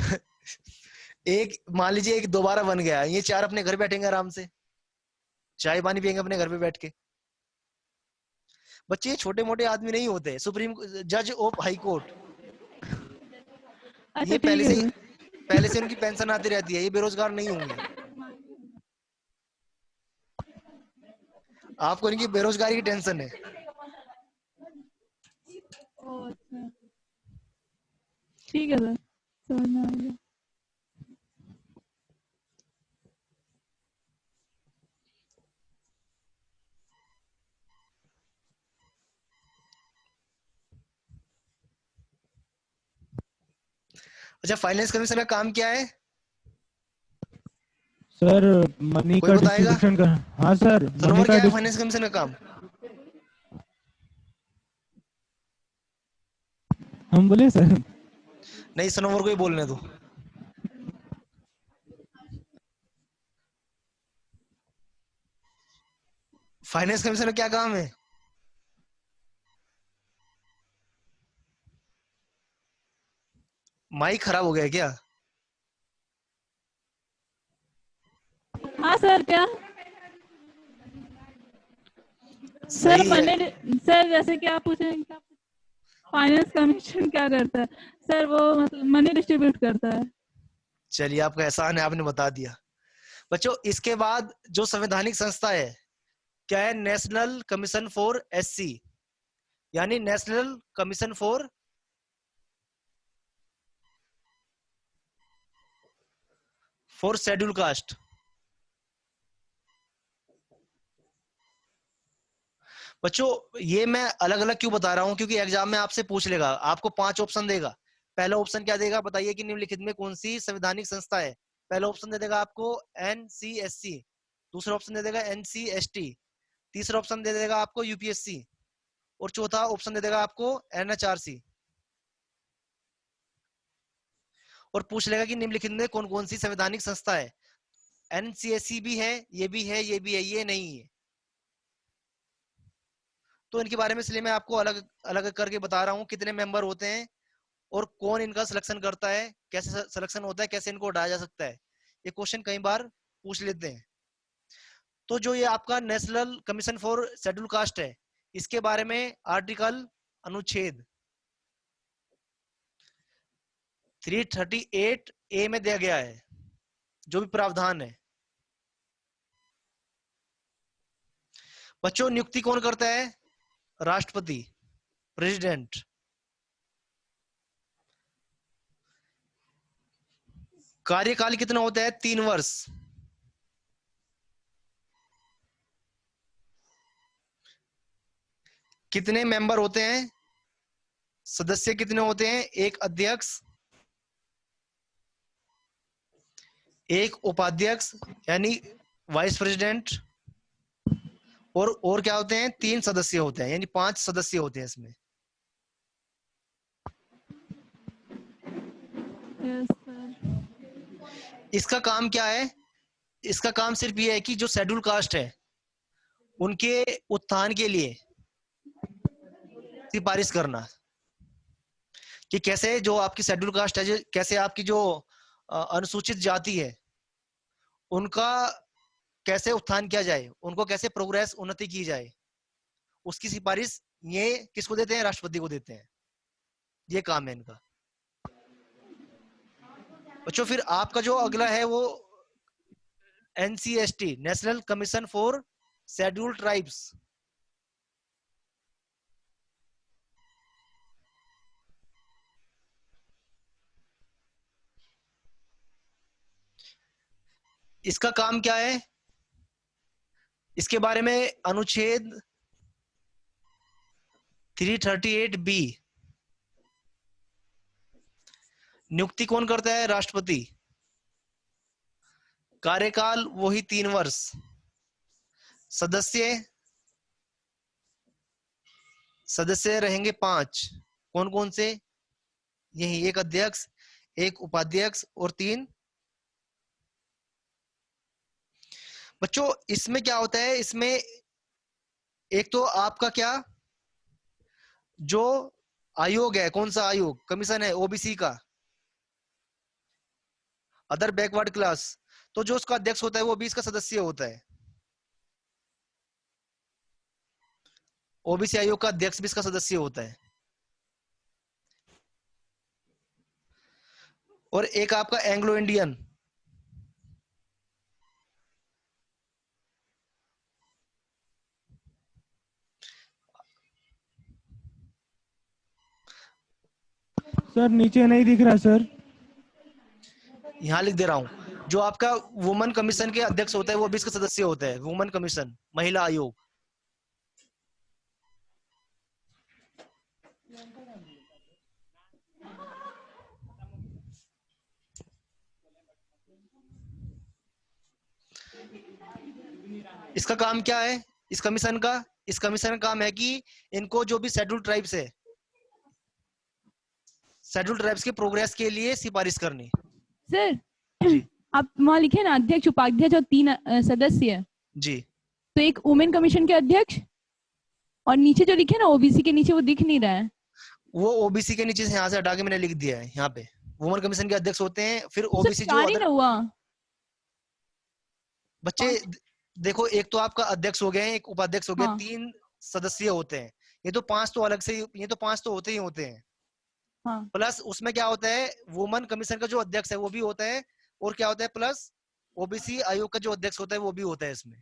एक मान लीजिए एक दोबारा बन गया, ये 4 अपने घर बैठेंगे आराम से, चाय पानी पियेंगे अपने घर पे बैठ के। बच्चे छोटे मोटे आदमी नहीं होते, सुप्रीम जज ऑफ हाई कोर्ट। अच्छा ये ठीक है। पहले से उनकी पेंशन आती रहती है, ये बेरोजगार नहीं होंगे। आपको इनकी बेरोजगारी की टेंशन है। ओ अच्छा ठीक है सर, समझ में आ गया। अच्छा, फाइनेंस कमीशन का काम क्या है सर? मनी कोई का बताएगा? डिस्ट्रीब्यूशन का। हाँ सर, मनी क्या का है फाइनेंस कमीशन का काम? हम बोले सर? नहीं, सनोवर को ही बोलने दो। फाइनेंस कमीशन का क्या काम है? माइक खराब हो गया है क्या? हाँ सर, क्या सर? सही है। सर जैसे कि आप पूछेंगे फाइनेंस कमीशन क्या करता है? सर वो मतलब मनी डिस्ट्रीब्यूट करता है। चलिए, आपका एहसान है, आपने बता दिया। बच्चों इसके बाद जो संवैधानिक संस्था है क्या है? नेशनल कमीशन फॉर एससी, यानी national commission for schedule caste. बच्चों ये मैं अलग अलग क्यों बता रहा हूं, क्योंकि एग्जाम में आपसे पूछ लेगा, आपको 5 ऑप्शन देगा। पहला ऑप्शन क्या देगा? बताइए कि निम्नलिखित में कौन सी संवैधानिक संस्था है? पहला ऑप्शन दे देगा आपको एनसीएससी, दूसरा ऑप्शन दे देगा एनसीएसटी, तीसरा ऑप्शन दे देगा आपको यूपीएससी, और चौथा ऑप्शन दे देगा आपको एनएचआरसी। और पूछ लेगा कि निम्नलिखित में कौन कौन सी संवैधानिक संस्था है। एनसीएससी भी है, ये भी है, ये भी है, ये नहीं है। तो इनके बारे में इसलिए मैं आपको अलग अलग करके बता रहा हूँ कितने मेंबर होते हैं और कौन इनका सिलेक्शन करता है, कैसे सिलेक्शन होता है, कैसे इनको हटाया जा सकता है। ये क्वेश्चन कई बार पूछ लेते हैं। तो जो ये आपका national commission for schedule caste है, इसके बारे में आर्टिकल अनुच्छेद 338A में दिया गया है जो भी प्रावधान है। बच्चों नियुक्ति कौन करता है? राष्ट्रपति, प्रेसिडेंट। कार्यकाल कितना होता है? 3 वर्ष। कितने मेंबर होते हैं? सदस्य कितने होते हैं? एक अध्यक्ष, एक उपाध्यक्ष यानी वाइस प्रेसिडेंट, और क्या होते हैं? 3 सदस्य होते हैं, यानी 5 सदस्य होते हैं इसमें। Yes sir. इसका काम क्या है? इसका काम सिर्फ ये है कि जो शेड्यूल कास्ट है उनके उत्थान के लिए सिफारिश करना, कि कैसे जो आपकी शेड्यूल कास्ट है, कैसे आपकी जो अनुसूचित जाति है उनका कैसे उत्थान किया जाए, उनको कैसे प्रोग्रेस उन्नति की जाए, उसकी सिफारिश ये किसको देते हैं? राष्ट्रपति को देते हैं। ये काम है इनका। बच्चों फिर आपका जो अगला है वो NCST, national commission for scheduled tribes. इसका काम क्या है? इसके बारे में अनुच्छेद 338B। नियुक्ति कौन करता है? राष्ट्रपति। कार्यकाल वही 3 वर्ष। सदस्य रहेंगे 5। कौन कौन से? यही एक अध्यक्ष, एक उपाध्यक्ष और 3। बच्चों इसमें क्या होता है? इसमें एक तो आपका क्या जो आयोग है, कौन सा आयोग? कमीशन है ओबीसी का, अदर बैकवर्ड क्लास। तो जो उसका अध्यक्ष होता है वो भी इसका सदस्य होता है। ओबीसी आयोग का अध्यक्ष भी इसका सदस्य होता है। और एक आपका एंग्लो इंडियन, सर नीचे नहीं दिख रहा सर। यहां लिख दे रहा हूं। जो आपका वुमेन कमीशन के अध्यक्ष होता है वो भी इसका सदस्य होता है। वुमेन कमीशन, महिला आयोग। इसका काम क्या है इस कमीशन का? इस कमीशन का काम है कि इनको जो भी शेड्यूल ट्राइब्स है, शेड्यूल ट्राइब्स के प्रोग्रेस के लिए सिफारिश करनी। सर जी आप वहाँ लिखे ना अध्यक्ष, उपाध्यक्ष और 3 सदस्य। जी। तो एक वुमेन कमीशन के अध्यक्ष और नीचे जो लिखे ना ओबीसी के नीचे, वो दिख नहीं रहा है। वो ओबीसी के नीचे से यहाँ से हटा के मैंने लिख दिया है। यहाँ पे वुमेन कमीशन के अध्यक्ष होते हैं, फिर ओबीसी जो ना हुआ बच्चे देखो, एक तो आपका अध्यक्ष हो गए, एक उपाध्यक्ष हो गए, हाँ। 3 सदस्य होते हैं। ये तो 5 तो अलग से, ये तो 5 तो होते ही होते हैं। हाँ। प्लस उसमें क्या होता है, वुमेन कमीशन का जो अध्यक्ष है वो भी होता है, और क्या होता है प्लस ओबीसी आयोग का जो अध्यक्ष होता है वो भी होता है इसमें।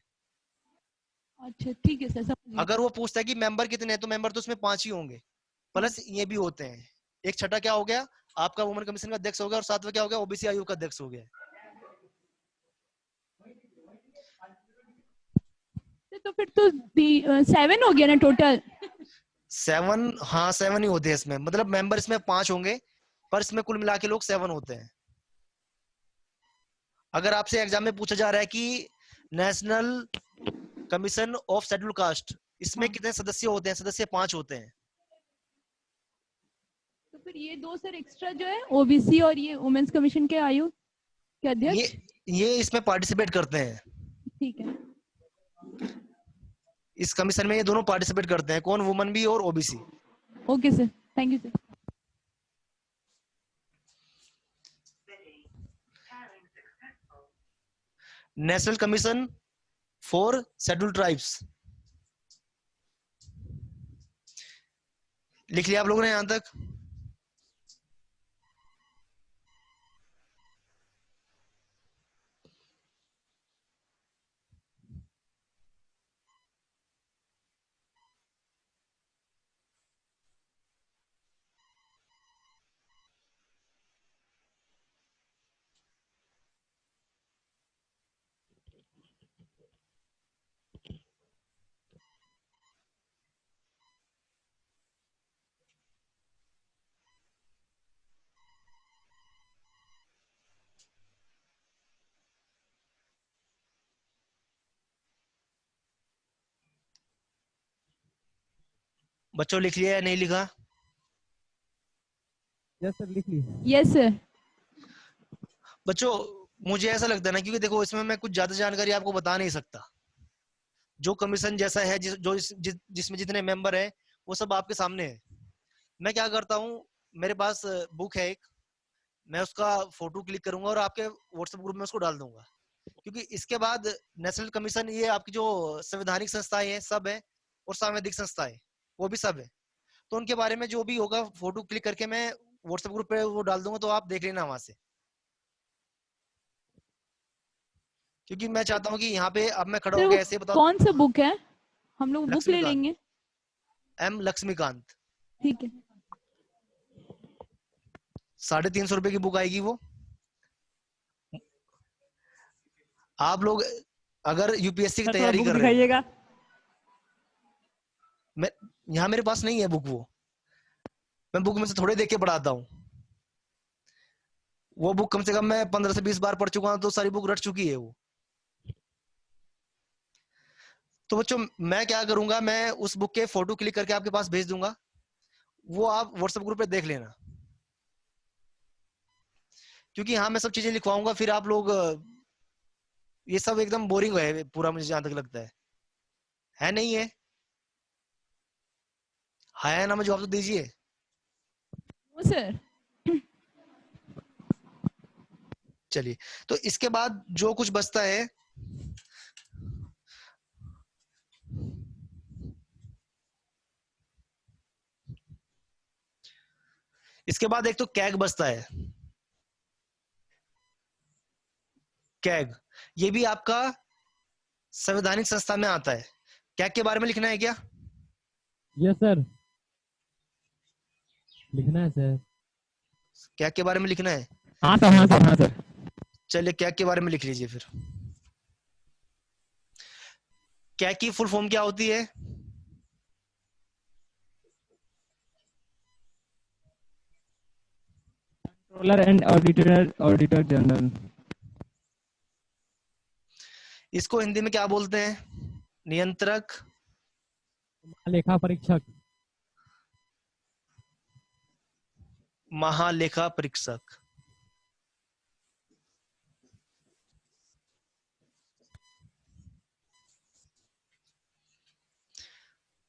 अच्छा ठीक है सर, समझ गई। अगर वो पूछता है कि मेंबर कितने हैं, तो मेंबर तो उसमें 5 ही होंगे, प्लस ये भी होते हैं। एक छठा क्या हो गया, आपका वुमेन कमीशन का अध्यक्ष हो गया, और 7वां क्या हो गया, ओबीसी आयोग का अध्यक्ष हो गया। तो फिर तो 7 हो गया ना टोटल। 7, हाँ 7 ही होते हैं इसमें, मतलब मेंबर इसमें 5 होंगे, पर इसमें कुल मिला के लोग 7 होते हैं। अगर आपसे एग्जाम में पूछा जा रहा है कि national commission of schedule caste, इसमें कितने सदस्य होते हैं? सदस्य 5 होते हैं। तो फिर ये 2 सर एक्स्ट्रा जो है ओबीसी और ये वुमेन्स कमीशन के आयोग के अध्यक्ष, ये इसमें पार्टिसिपेट करते हैं। ठीक है। इस कमीशन में ये दोनों पार्टिसिपेट करते हैं, कौन? वुमेन भी और OBC. Okay sir, thank you sir. National commission for schedule tribes लिख लिया आप लोगों ने यहां तक? बच्चों लिख लिया या नहीं लिखा? यस सर, लिख ली। Yes sir. बच्चों मुझे ऐसा लगता है ना, क्योंकि देखो इसमें मैं कुछ ज्यादा जानकारी आपको बता नहीं सकता। जो कमीशन जैसा है, जिसमें जितने मेंबर है वो सब आपके सामने है। मैं क्या करता हूँ, मेरे पास बुक है एक, मैं उसका फोटो क्लिक करूंगा और आपके व्हाट्सएप ग्रुप में उसको डाल दूंगा। क्योंकि इसके बाद नेशनल कमीशन, ये आपकी जो संवैधानिक संस्थाएं हैं सब है, और सांविधिक संस्थाएं वो भी सब है, तो उनके बारे में जो भी होगा फोटो क्लिक करके मैं व्हाट्सएप ग्रुप पे वो डाल दूंगा, तो आप देख लेना वहां से। क्योंकि मैं चाहता हूँ कि यहाँ पे अब मैं खड़ा सर हो वो गया ऐसे बता। कौन सा बुक है? हम लोग बुक ले लक्ष्मीकांत, लेंगे। एम लक्ष्मीकांत। ठीक है। 350 रुपए की बुक आएगी वो। आप लोग अगर यूपीएससी की तैयारी कर रहे हो, मैं यहाँ मेरे पास नहीं है बुक, वो मैं बुक में से थोड़े देख के पढ़ाता हूँ। वो बुक कम से कम मैं 15 से 20 बार पढ़ चुका हूँ, तो सारी बुक रट चुकी है वो। तो बच्चों मैं क्या करूंगा, मैं उस बुक के फोटो क्लिक करके आपके पास भेज दूंगा, वो आप व्हाट्सएप ग्रुप पे देख लेना। क्योंकि हाँ मैं सब चीजें लिखवाऊंगा, फिर आप लोग ये सब एकदम बोरिंग है पूरा, मुझे जहां तक लगता है नहीं है? हाँ है ना, मुझे जवाब तो दीजिए। सर चलिए, तो इसके बाद जो कुछ बचता है, इसके बाद एक तो कैग बचता है। कैग ये भी आपका संवैधानिक संस्था में आता है। कैग के बारे में लिखना है क्या? यस सर, लिखना है सर। कैग के बारे में लिखना है? हाँ सर, हाँ सर, हाँ सर। चलिए कैग के बारे में लिख लीजिए फिर। कैग की फुल फॉर्म क्या होती है? Controller and auditor general. इसको हिंदी में क्या बोलते हैं? नियंत्रक, लेखा परीक्षक। महालेखा परीक्षक।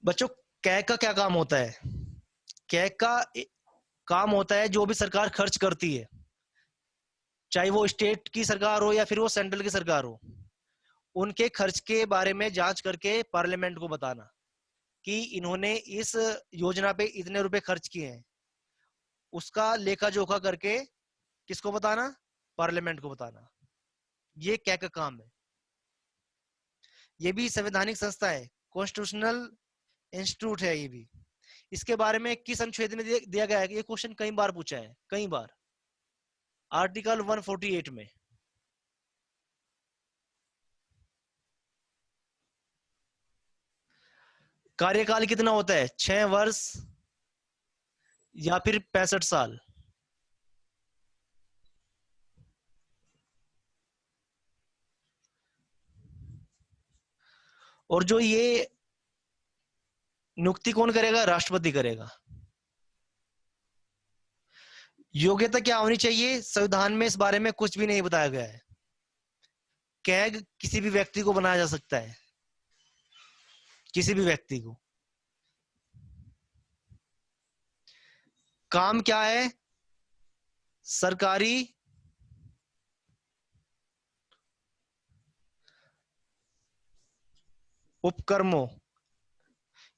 बच्चों कैग का क्या काम होता है? कैग का काम होता है जो भी सरकार खर्च करती है, चाहे वो स्टेट की सरकार हो या फिर वो सेंट्रल की सरकार हो, उनके खर्च के बारे में जांच करके पार्लियामेंट को बताना कि इन्होंने इस योजना पे इतने रुपए खर्च किए हैं। उसका लेखा जोखा करके किसको बताना? पार्लियामेंट को बताना। ये कैग का काम है। ये भी संवैधानिक संस्था है, कॉन्स्टिट्यूशनल इंस्टीट्यूट है ये भी। इसके बारे में किस अनुच्छेद में दिया गया है? ये क्वेश्चन कई बार पूछा है, कई बार। आर्टिकल 148 में। कार्यकाल कितना होता है? 6 वर्ष या फिर 65 साल। और जो ये नियुक्ति कौन करेगा? राष्ट्रपति करेगा। योग्यता क्या होनी चाहिए? संविधान में इस बारे में कुछ भी नहीं बताया गया है। कैग किसी भी व्यक्ति को बनाया जा सकता है, किसी भी व्यक्ति को। काम क्या है? सरकारी उपक्रमों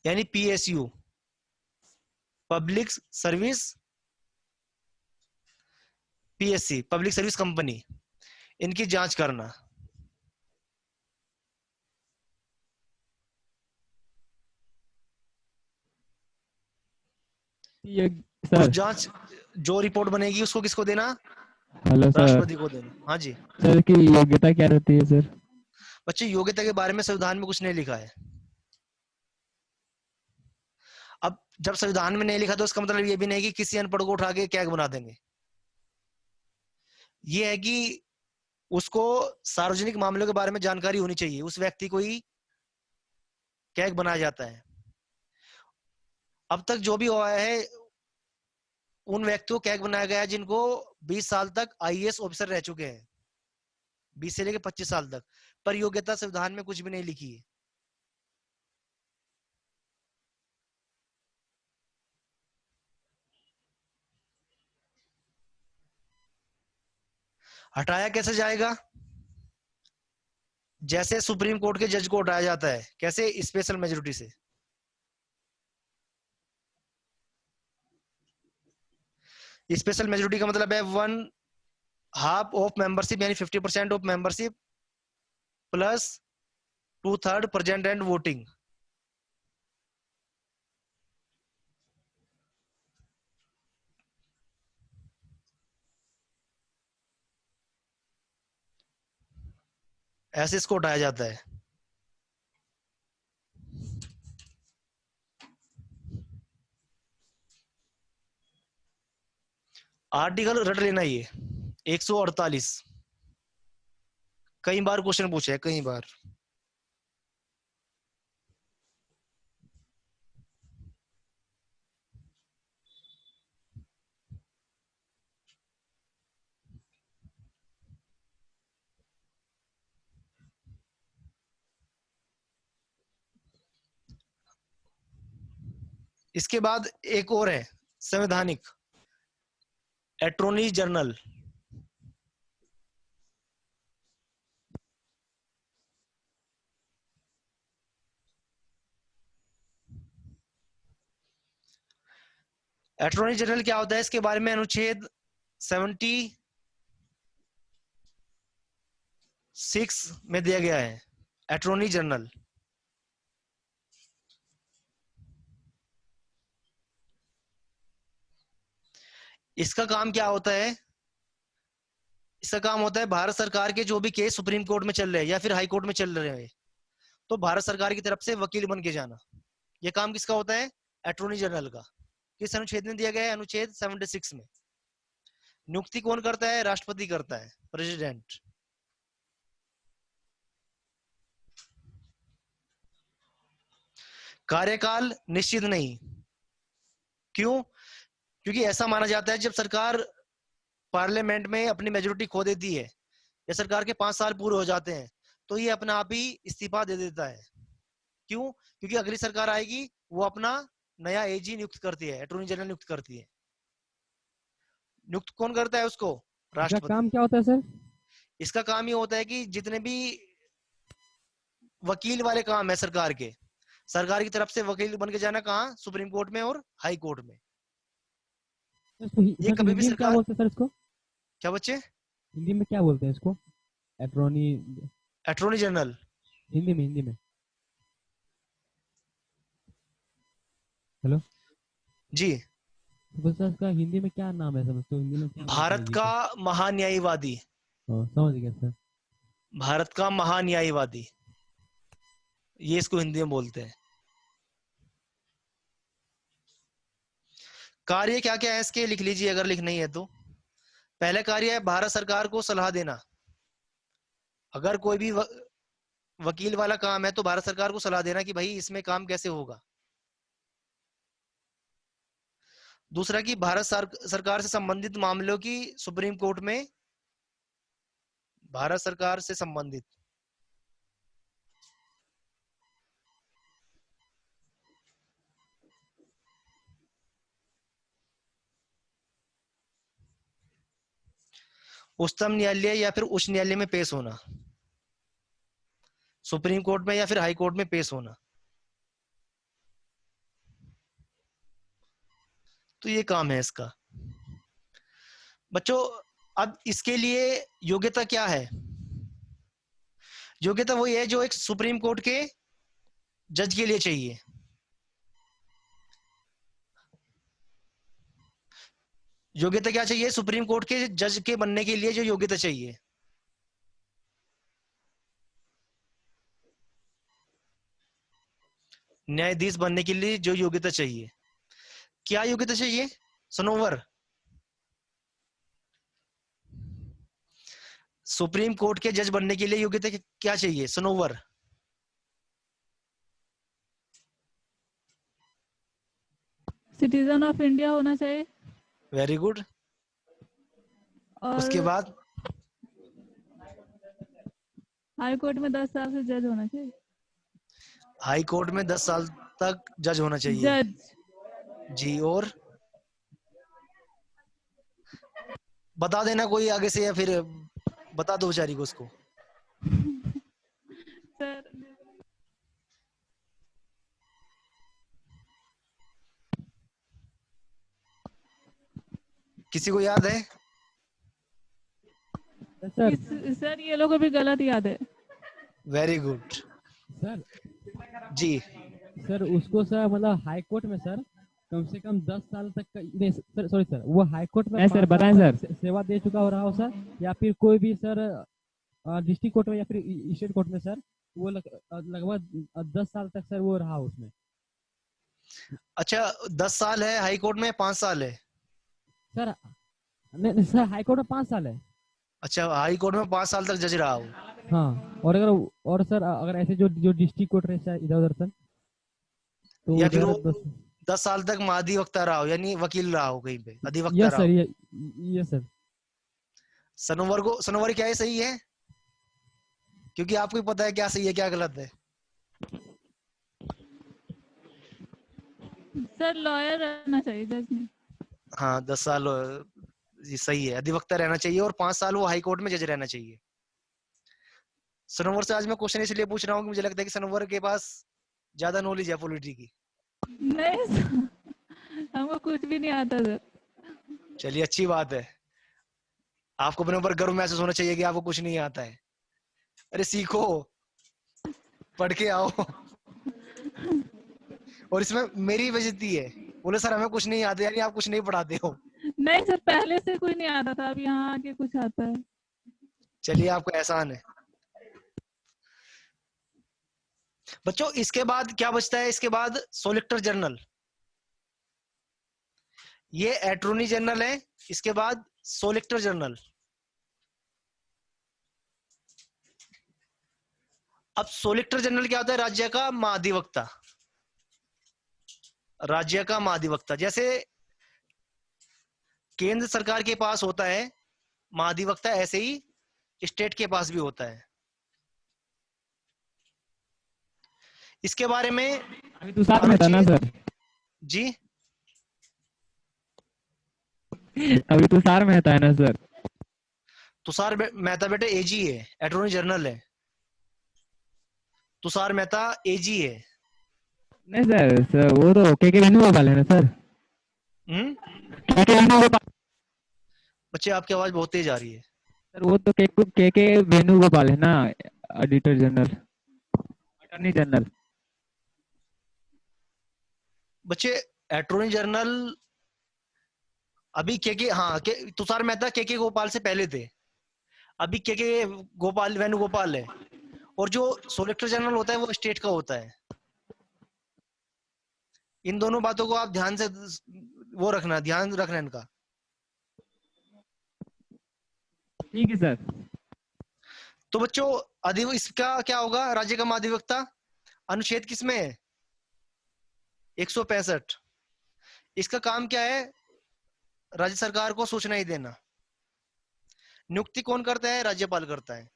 यानी PSU, public service, PSC, public service company, इनकी जांच करना। ये उस सर, जांच जो रिपोर्ट बनेगी उसको किसको देना? हेलो सर, राष्ट्रपति को देना। हाँ जी सर की योग्यता क्या रहती है सर? बच्चे, योग्यता के बारे में संविधान में कुछ नहीं लिखा है। अब जब संविधान में नहीं लिखा तो इसका मतलब ये भी नहीं कि किसी अनपढ़ को उठा के कैग बना देंगे। ये है कि उसको सार्वजनिक मामलों के बारे में जानकारी होनी चाहिए, उस व्यक्ति को ही कैग बनाया जाता है। अब तक जो भी हुआ है उन व्यक्तियों को कैग बनाया गया है जिनको 20 साल तक आईएएस ऑफिसर रह चुके हैं, 20 से लेकर 25 साल तक, पर योग्यता संविधान में कुछ भी नहीं लिखी है। हटाया कैसे जाएगा? जैसे सुप्रीम कोर्ट के जज को हटाया जाता है, कैसे? स्पेशल मेजोरिटी से। स्पेशल मेजोरिटी का मतलब है 1/2 ऑफ मेंबरशिप, यानी 50% of membership plus 2/3 present and voting. ऐसे इसको उठाया जाता है। आर्टिकल रट लेना, ये 148 कई बार क्वेश्चन पूछे है, कई बार। इसके बाद एक और है संवैधानिक, अटॉर्नी जनरल। अटॉर्नी जनरल क्या होता है, इसके बारे में अनुच्छेद 76 में दिया गया है। अटॉर्नी जनरल इसका काम क्या होता है? इसका काम होता है भारत सरकार के जो भी केस सुप्रीम कोर्ट में चल रहे हैं या फिर हाई कोर्ट में चल रहे हैं, तो भारत सरकार की तरफ से वकील बन के जाना। यह काम किसका होता है? अटॉर्नी जनरल का। किस अनुच्छेद में दिया गया है? अनुच्छेद 76 में। नियुक्ति कौन करता है? राष्ट्रपति करता है, प्रेसिडेंट। कार्यकाल निश्चित नहीं। क्यों? क्योंकि ऐसा माना जाता है जब सरकार पार्लियामेंट में अपनी मेजोरिटी खो देती है या सरकार के 5 साल पूरे हो जाते हैं, तो ये अपना आप ही इस्तीफा दे देता है। क्यों? क्योंकि अगली सरकार आएगी, वो अपना नया एजी नियुक्त करती है, अटॉर्नी जनरल नियुक्त करती है। नियुक्त कौन करता है उसको? राष्ट्रपति। काम क्या होता है सर? इसका काम ये होता है कि जितने भी वकील वाले काम है सरकार के, सरकार की तरफ से वकील बन के जाना, कहाँ? सुप्रीम कोर्ट में और हाई कोर्ट में। ये कभी भी सरकार क्या बोलते हैं सर इसको? क्या बच्चे? हिंदी में क्या बोलते हैं इसको? Attorney general. हिंदी में हेलो जी, तो सर इसका हिंदी में क्या नाम है सर? उसको हिंदी में क्या भारत का महान्यायवादी। समझ गया सर। भारत का महान्यायवादी, ये इसको हिंदी में बोलते हैं। कार्य क्या क्या है इसके, लिख लीजिए अगर लिख नहीं है तो। पहला कार्य है भारत सरकार को सलाह देना। अगर कोई भी वकील वाला काम है तो भारत सरकार को सलाह देना कि भाई इसमें काम कैसे होगा। दूसरा कि भारत सरकार से संबंधित मामलों की सुप्रीम कोर्ट में, भारत सरकार से संबंधित उच्चतम न्यायालय या फिर उच्च न्यायालय में पेश होना, सुप्रीम कोर्ट में या फिर हाई कोर्ट में पेश होना। तो ये काम है इसका। बच्चों, अब इसके लिए योग्यता क्या है? योग्यता वही है जो एक सुप्रीम कोर्ट के जज के लिए चाहिए। योग्यता क्या चाहिए? सुप्रीम कोर्ट के जज के बनने के लिए जो योग्यता चाहिए, न्यायाधीश बनने के लिए जो योग्यता चाहिए, क्या योग्यता चाहिए? सनोवर। सुप्रीम कोर्ट के जज बनने के लिए योग्यता क्या चाहिए? सनोवर। सिटीजन ऑफ इंडिया होना चाहिए। Very good. और उसके बाद हाई कोर्ट में 10 साल से जज होना चाहिए। हाई कोर्ट में 10 साल तक जज होना चाहिए जज। जी। और बता देना कोई आगे से, या फिर बता दो बेचारी को उसको। सर किसी को याद है? सर सर ये लोगों को भी गलत याद है। वेरी गुड सर जी। सर उसको सर मतलब हाई कोर्ट में सर कम से कम 10 साल तक का नहीं सर, सॉरी सर, वो हाई कोर्ट में नहीं सर, 5 बताएं साल सर। तक सेवा दे चुका हो रहा हो सर, या फिर कोई भी सर डिस्ट्रिक्ट कोर्ट में या फिर स्टेट कोर्ट में सर वो लगभग 10 साल तक सर वो रहा उसमें। अच्छा 10 साल है, हाई कोर्ट में 5 साल है। सर नहीं सर, हाई कोर्ट में 5 साल है। अच्छा हाई कोर्ट में 5 साल तक जज रहा हो। हाँ, और अगर और सर अगर ऐसे जो जो डिस्ट्रिक्ट कोर्ट रहे इधर उधर सर तो या फिर उधर वो 10 साल तक महाधिवक्ता रहा हो, यानी वकील रहा हो कहीं पे, अधिवक्ता यस रहा सर, हो। ये सर। सनोवर क्या है, सही है? क्योंकि आपको ही पता है क्या सही है क्या गलत है। सर लॉयर रहना चाहिए, जज नहीं। हाँ 10 साल ये सही है, अधिवक्ता रहना चाहिए, और 5 साल वो हाई कोर्ट में जज रहना चाहिए। सनोवर से आज मैं क्वेश्चन इसलिए पूछ रहा हूँ कि मुझे लगता है कि सनोवर के पास ज्यादा नॉलेज है पॉलिटी की। नहीं सर, हमको कुछ भी नहीं आता सर। चलिए अच्छी बात है, आपको अपने ऊपर गर्व महसूस होना चाहिए कि आपको कुछ नहीं आता है। अरे सीखो, पढ़ के आओ। और इसमें मेरी बेइज्जती है, बोले सर हमें कुछ नहीं आता, यानी आप कुछ नहीं पढ़ाते हो। नहीं सर, पहले से कोई नहीं आता था, अब यहाँ आके कुछ आता है। चलिए आपको एहसान है। बच्चों इसके बाद क्या बचता है? इसके बाद सोलिसिटर जनरल, ये अटॉर्नी जनरल है। इसके बाद सोलिसिटर जनरल। अब सोलिसिटर जनरल क्या होता है? राज्य का महाधिवक्ता। राज्य का महाधिवक्ता, जैसे केंद्र सरकार के पास होता है महाधिवक्ता, ऐसे ही स्टेट के पास भी होता है। इसके बारे में अभी तो साथ में था ना सर? जी अभी तो सार मेहता है ना सर? तुषार मेहता बेटे एजी है, अटॉर्नी जनरल है। तुषार मेहता एजी है। नहीं सर वो तो के वेणुगोपाल है ना सर? के वेणुगोपाल। बच्चे आपकी आवाज बहुत तेज आ रही है। सर वो तो के वेणुगोपाल है ना, ऑडिटर जनरल, अटॉर्नी जनरल। बच्चे अटॉर्नी जनरल अभी हाँ तुषार मेहता के गोपाल से पहले थे। अभी के गोपाल वेणुगोपाल है। और जो सोलिसिटर जनरल होता है वो स्टेट का होता है। इन दोनों बातों को आप ध्यान से वो रखना, ध्यान रखना इनका। ठीक है सर। तो बच्चों इसका क्या होगा? राज्य का महाधिवक्ता अनुच्छेद किसमें है? 165। इसका काम क्या है? राज्य सरकार को सूचनाएं देना। नियुक्ति कौन करता है? राज्यपाल करता है।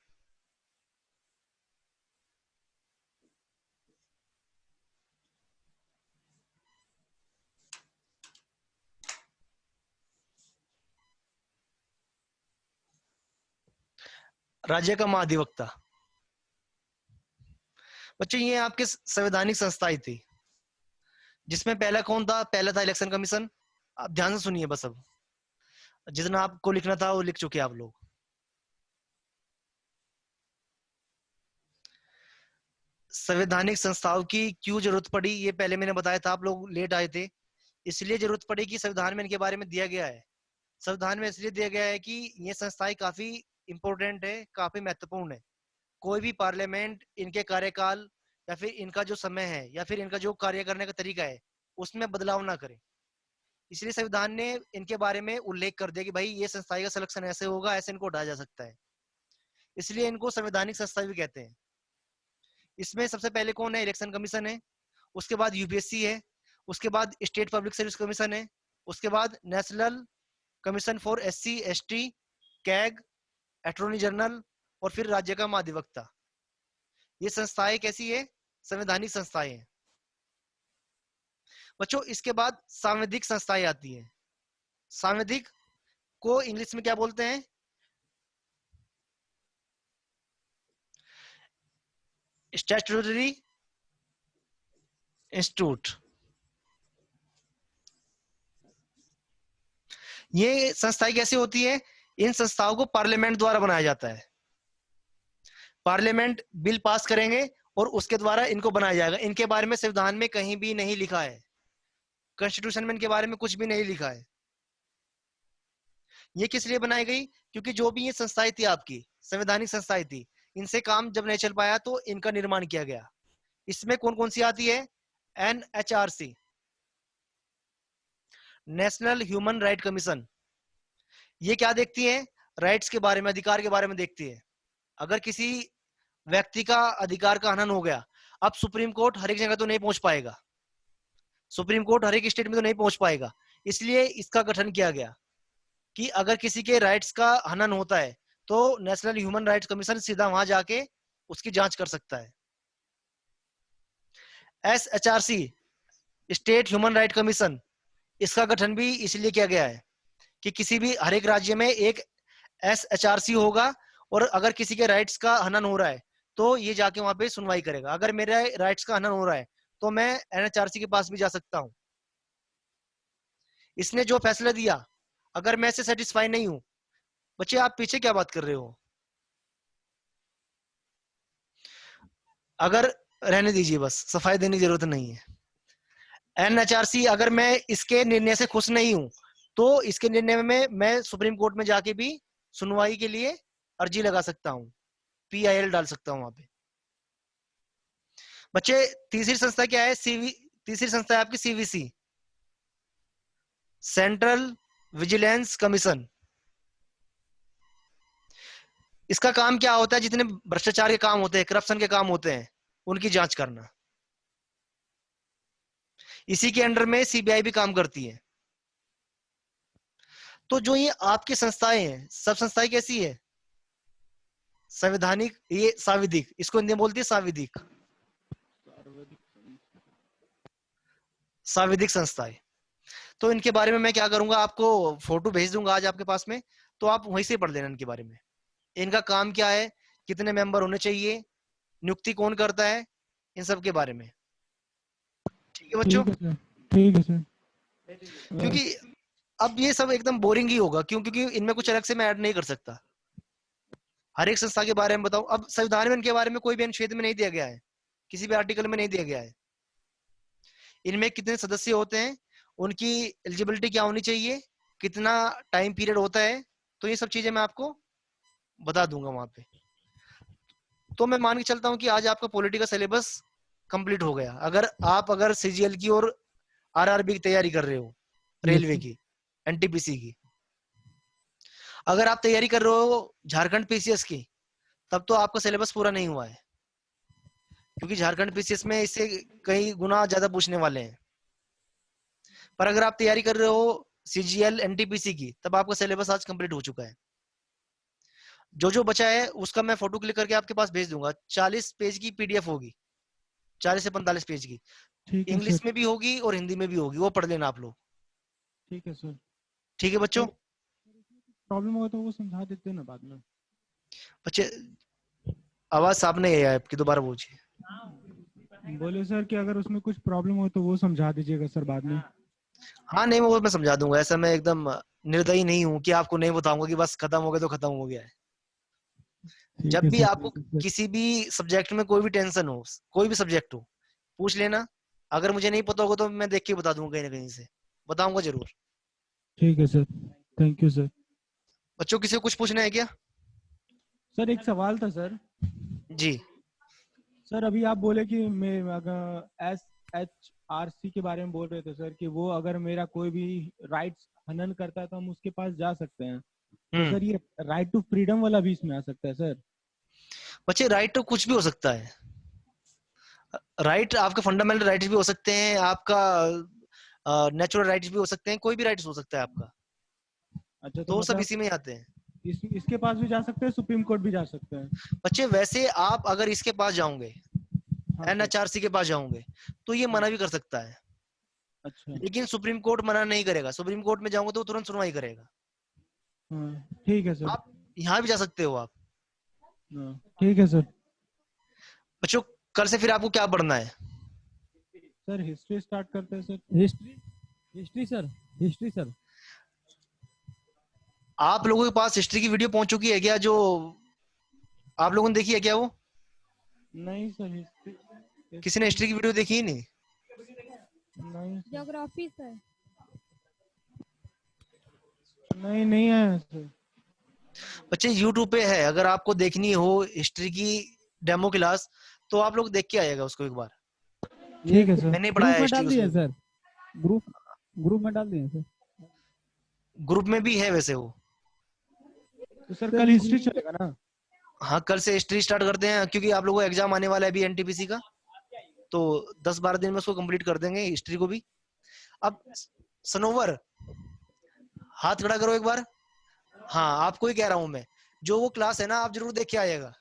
राज्य का महाधिवक्ता। बच्चों ये आपके संवैधानिक संस्थाएं थी, जिसमें पहला कौन था? पहला था इलेक्शन कमीशन। आप ध्यान से सुनिए बस, अब जितना आपको लिखना था वो लिख चुके आप लोग। संवैधानिक संस्थाओं की क्यों जरूरत पड़ी, ये पहले मैंने बताया था, आप लोग लेट आए थे। इसलिए जरूरत पड़ी कि संविधान में इनके बारे में दिया गया है। संविधान में इसलिए दिया गया है कि ये संस्थाएं काफी इंपॉर्टेंट है, काफी महत्वपूर्ण है। कोई भी पार्लियामेंट इनके कार्यकाल या फिर इनका जो समय है या फिर इनका जो कार्य करने का तरीका है उसमें बदलाव ना करे। इसलिए संविधान ने इनके बारे में उल्लेख कर दिया कि भाई ये संस्थाएं का सिलेक्शन ऐसे होगा, ऐसे इनको हटाया जा सकता है। इसलिए इनको संवैधानिक संस्था भी कहते हैं। इसमें सबसे पहले कौन है? इलेक्शन कमीशन है। उसके बाद यूपीएससी है। उसके बाद स्टेट पब्लिक सर्विस कमीशन है, उसके बाद national commission for SC ST, CAG, attorney general और फिर राज्य का महाधिवक्ता। ये संस्थाएं कैसी है? संवैधानिक संस्थाएं हैं बच्चों। इसके बाद सांविधिक संस्थाएं आती हैं। सांविधिक को इंग्लिश में क्या बोलते हैं? Statutory institute. ये संस्थाएं कैसी होती है? इन संस्थाओं को पार्लियामेंट द्वारा बनाया जाता है। पार्लियामेंट बिल पास करेंगे और उसके द्वारा इनको बनाया जाएगा। इनके बारे में संविधान में कहीं भी नहीं लिखा है, कॉन्स्टिट्यूशन में इनके बारे में कुछ भी नहीं लिखा है। ये किस लिए बनाई गई? क्योंकि जो भी ये संस्थाएं थी, आपकी संवैधानिक संस्थाएं थी, इनसे काम जब नहीं चल पाया तो इनका निर्माण किया गया। इसमें कौन कौन सी आती है? NHRC, national human right commission. ये क्या देखती है? राइट्स के बारे में, अधिकार के बारे में देखती है। अगर किसी व्यक्ति का अधिकार का हनन हो गया, अब सुप्रीम कोर्ट हर एक जगह तो नहीं पहुंच पाएगा, सुप्रीम कोर्ट हर एक स्टेट में तो नहीं पहुंच पाएगा, इसलिए इसका गठन किया गया कि अगर किसी के राइट्स का हनन होता है तो नेशनल ह्यूमन राइट्स कमीशन सीधा वहां जाके उसकी जांच कर सकता है। SHRC, state human right commission, इसका गठन भी इसलिए किया गया है कि किसी भी हर एक राज्य में एक SHRC होगा और अगर किसी के राइट्स का हनन हो रहा है तो ये जाके वहां पे सुनवाई करेगा। अगर मेरे राइट्स का हनन हो रहा है तो मैं NHRC के पास भी जा सकता हूं। इसने जो फैसला दिया, अगर मैं इससे सेटिस्फाई नहीं हूं, बच्चे आप पीछे क्या बात कर रहे हो? अगर रहने दीजिए, बस सफाई देने की जरूरत नहीं है। NHRC, अगर मैं इसके निर्णय से खुश नहीं हूं तो इसके निर्णय में मैं सुप्रीम कोर्ट में जाके भी सुनवाई के लिए अर्जी लगा सकता हूं, PIL डाल सकता हूं वहां पे। बच्चे तीसरी संस्था क्या है? तीसरी संस्था है आपकी CVC, सेंट्रल विजिलेंस कमीशन। इसका काम क्या होता है? जितने भ्रष्टाचार के काम होते हैं, करप्शन के काम होते हैं, उनकी जांच करना। इसी के अंडर में CBI भी काम करती है। तो जो ये आपकी संस्थाएं हैं, सब संस्थाएं कैसी है? संवैधानिक, ये सांविधिक, इसको हिंदी में बोलती है सांविधिक, सांविधिक संस्थाएं। तो इनके बारे में मैं क्या करूंगा, आपको फोटो भेज दूंगा आज आपके पास में, तो आप वहीं से पढ़ लेना इनके बारे में। इनका काम क्या है, कितने मेंबर होने चाहिए, नियुक्ति कौन करता है, इन सब के बारे में। ठीक है बच्चों? ठीक है सर। क्योंकि अब ये सब एकदम बोरिंग ही होगा, क्यों? क्योंकि इनमें कुछ अलग से मैं ऐड नहीं कर सकता। हर एक संस्था के बारे में बताओ। अब संविधान में इनके बारे में कोई भी अनुच्छेद में नहीं दिया गया है, किसी भी आर्टिकल में नहीं दिया गया है। इनमें कितने सदस्य होते हैं, उनकी एलिजिबिलिटी क्या होनी चाहिए, कितना टाइम पीरियड होता है, तो ये सब चीजें मैं आपको बता दूंगा वहां पे। तो मैं मान के चलता हूँ कि आज आपका पॉलिटी का सिलेबस कंप्लीट हो गया। अगर CGL की और RRB की तैयारी कर रहे हो, रेलवे की, NTPC की, अगर आप तैयारी कर रहे हो झारखंड PCS की, तब तो आपका सिलेबस पूरा नहीं हुआ है, क्योंकि झारखंड PCS में इससे कई गुना ज्यादा पूछने वाले हैं। पर अगर आप तैयारी कर रहे हो CGL NTPC की, तब आपका सिलेबस आज कंप्लीट हो चुका है। जो जो बचा है उसका मैं फोटो क्लिक करके आपके पास भेज दूंगा। 40 पेज की PDF होगी, 40 से 45 पेज की, इंग्लिश में भी होगी और हिंदी में भी होगी, वो पढ़ लेना आप लोग। ठीक है सर। ठीक है बच्चों? प्रॉब्लम होगा तो वो समझा देते हैं ना बाद में। बच्चे आवाज साफ नहीं है आपकी, दोबारा बोलिए। बोले सर कि अगर उसमें कुछ प्रॉब्लम हो तो वो समझा दीजिएगा सर बाद में। हाँ नहीं, वो मैं समझा दूंगा। ऐसा मैं एकदम निर्दयी नहीं हूँ कि आपको नहीं बताऊंगा कि बस खत्म हो गया तो खत्म हो गया है। जब भी आपको किसी भी सब्जेक्ट में कोई भी टेंशन हो, कोई भी सब्जेक्ट हो, पूछ लेना। अगर मुझे नहीं पता होगा तो मैं देख के बता दूंगा, कहीं ना कहीं से बताऊंगा जरूर। ठीक है सर, थैंक यू सर। बच्चों किसी को कुछ पूछना है क्या? सर एक सवाल था सर। जी सर अभी आप बोले कि मैं अगर SHRC के बारे में बोल रहे थे सर कि वो अगर मेरा कोई भी राइट्स हनन करता है तो हम उसके पास जा सकते हैं। तो सर ये राइट टू फ्रीडम वाला भी इसमें आ सकता है सर? बच्चे राइट तो कुछ भी हो सकता है। राइट आपके फंडामेंटल राइट्स भी हो सकते हैं, आपका नेचुरल राइट्स भी हो सकते हैं, कोई भी राइट्स हो सकता है आपका। अच्छा तो सब मतलब इसी में ही आते हैं। इसके पास भी जा सकते हैं, सुप्रीम कोर्ट भी जा सकते हैं। बच्चे वैसे आप अगर इसके पास जाओगे, हाँ सर। NHRC के पास जाओगे, तो ये मना भी कर सकता है, अच्छा लेकिन सुप्रीम कोर्ट मना नहीं करेगा। सुप्रीम कोर्ट में जाओगे तो वो तुरंत सुनवाई करेगा। हाँ, ठीक है सर। आप यहाँ भी जा सकते हो आप। हाँ, ठीक है सर। बच्चों कल से फिर आपको क्या पढ़ना है? सर हिस्ट्री स्टार्ट करते हैं sir. History sir, history sir. आप लोगों के पास हिस्ट्री की वीडियो पहुंच चुकी है क्या, जो आप लोगों ने देखी है क्या? वो नहीं सर, हिस्ट्री किसी ने हिस्ट्री की वीडियो देखी ही नहीं? नहीं ज्योग्राफी सर। नहीं है सर। बच्चे यूट्यूब पे है, अगर आपको देखनी हो हिस्ट्री की डेमो क्लास तो आप लोग देख के आइएगा उसको एक बार। ठीक है सर। मैंने पढ़ाया ग्रुप में डाल हिस्ट्री दिए उसमें। सर, ग्रुप में डाल दिए सर। ग्रुप में भी है वैसे वो। तो सर कल हिस्ट्री चलेगा ना? हाँ कल से हिस्ट्री स्टार्ट करते हैं, क्योंकि आप लोगों को एग्जाम आने वाला है अभी NTPC का, तो 10-12 दिन में उसको कंप्लीट कर देंगे हिस्ट्री को भी। अब सनोवर हाथ खड़ा करो एक बार। हाँ आपको ही कह रहा हूं मैं, जो वो क्लास है ना आप जरूर देख के आइएगा,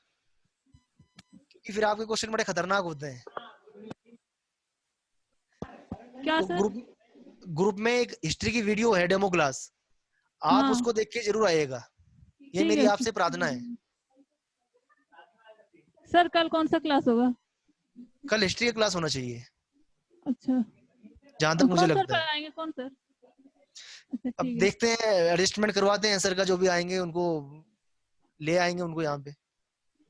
क्योंकि फिर आपके क्वेश्चन बड़े खतरनाक होते हैं। क्या तो सर? ग्रुप में एक हिस्ट्री की वीडियो है डेमो क्लास, आप हाँ। उसको देख के जरूर आइएगा, ये ठीक मेरी है आपसे प्रार्थना है। सर। कल कौन सा क्लास होगा? कल हिस्ट्री का क्लास होना चाहिए अच्छा, जहां तक मुझे कौन सर लगता है। पढ़ाएंगे? कौन सर? अच्छा अब ठीक है। देखते हैं, एडजस्टमेंट करवाते हैं सर का, जो भी आएंगे उनको ले आएंगे उनको यहाँ पे।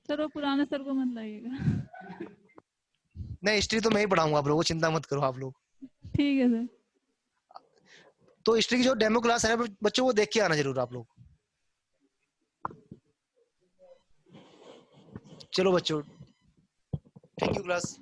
सर वो पुराने सर को मत लाइएगा। नहीं हिस्ट्री तो मैं ही पढ़ाऊंगा आप लोगों को, चिंता मत करो आप लोग। ठीक है सर। तो हिस्ट्री की जो डेमो क्लास है ना बच्चों, वो देख के आना जरूर आप लोग। चलो बच्चों, थैंक यू क्लास।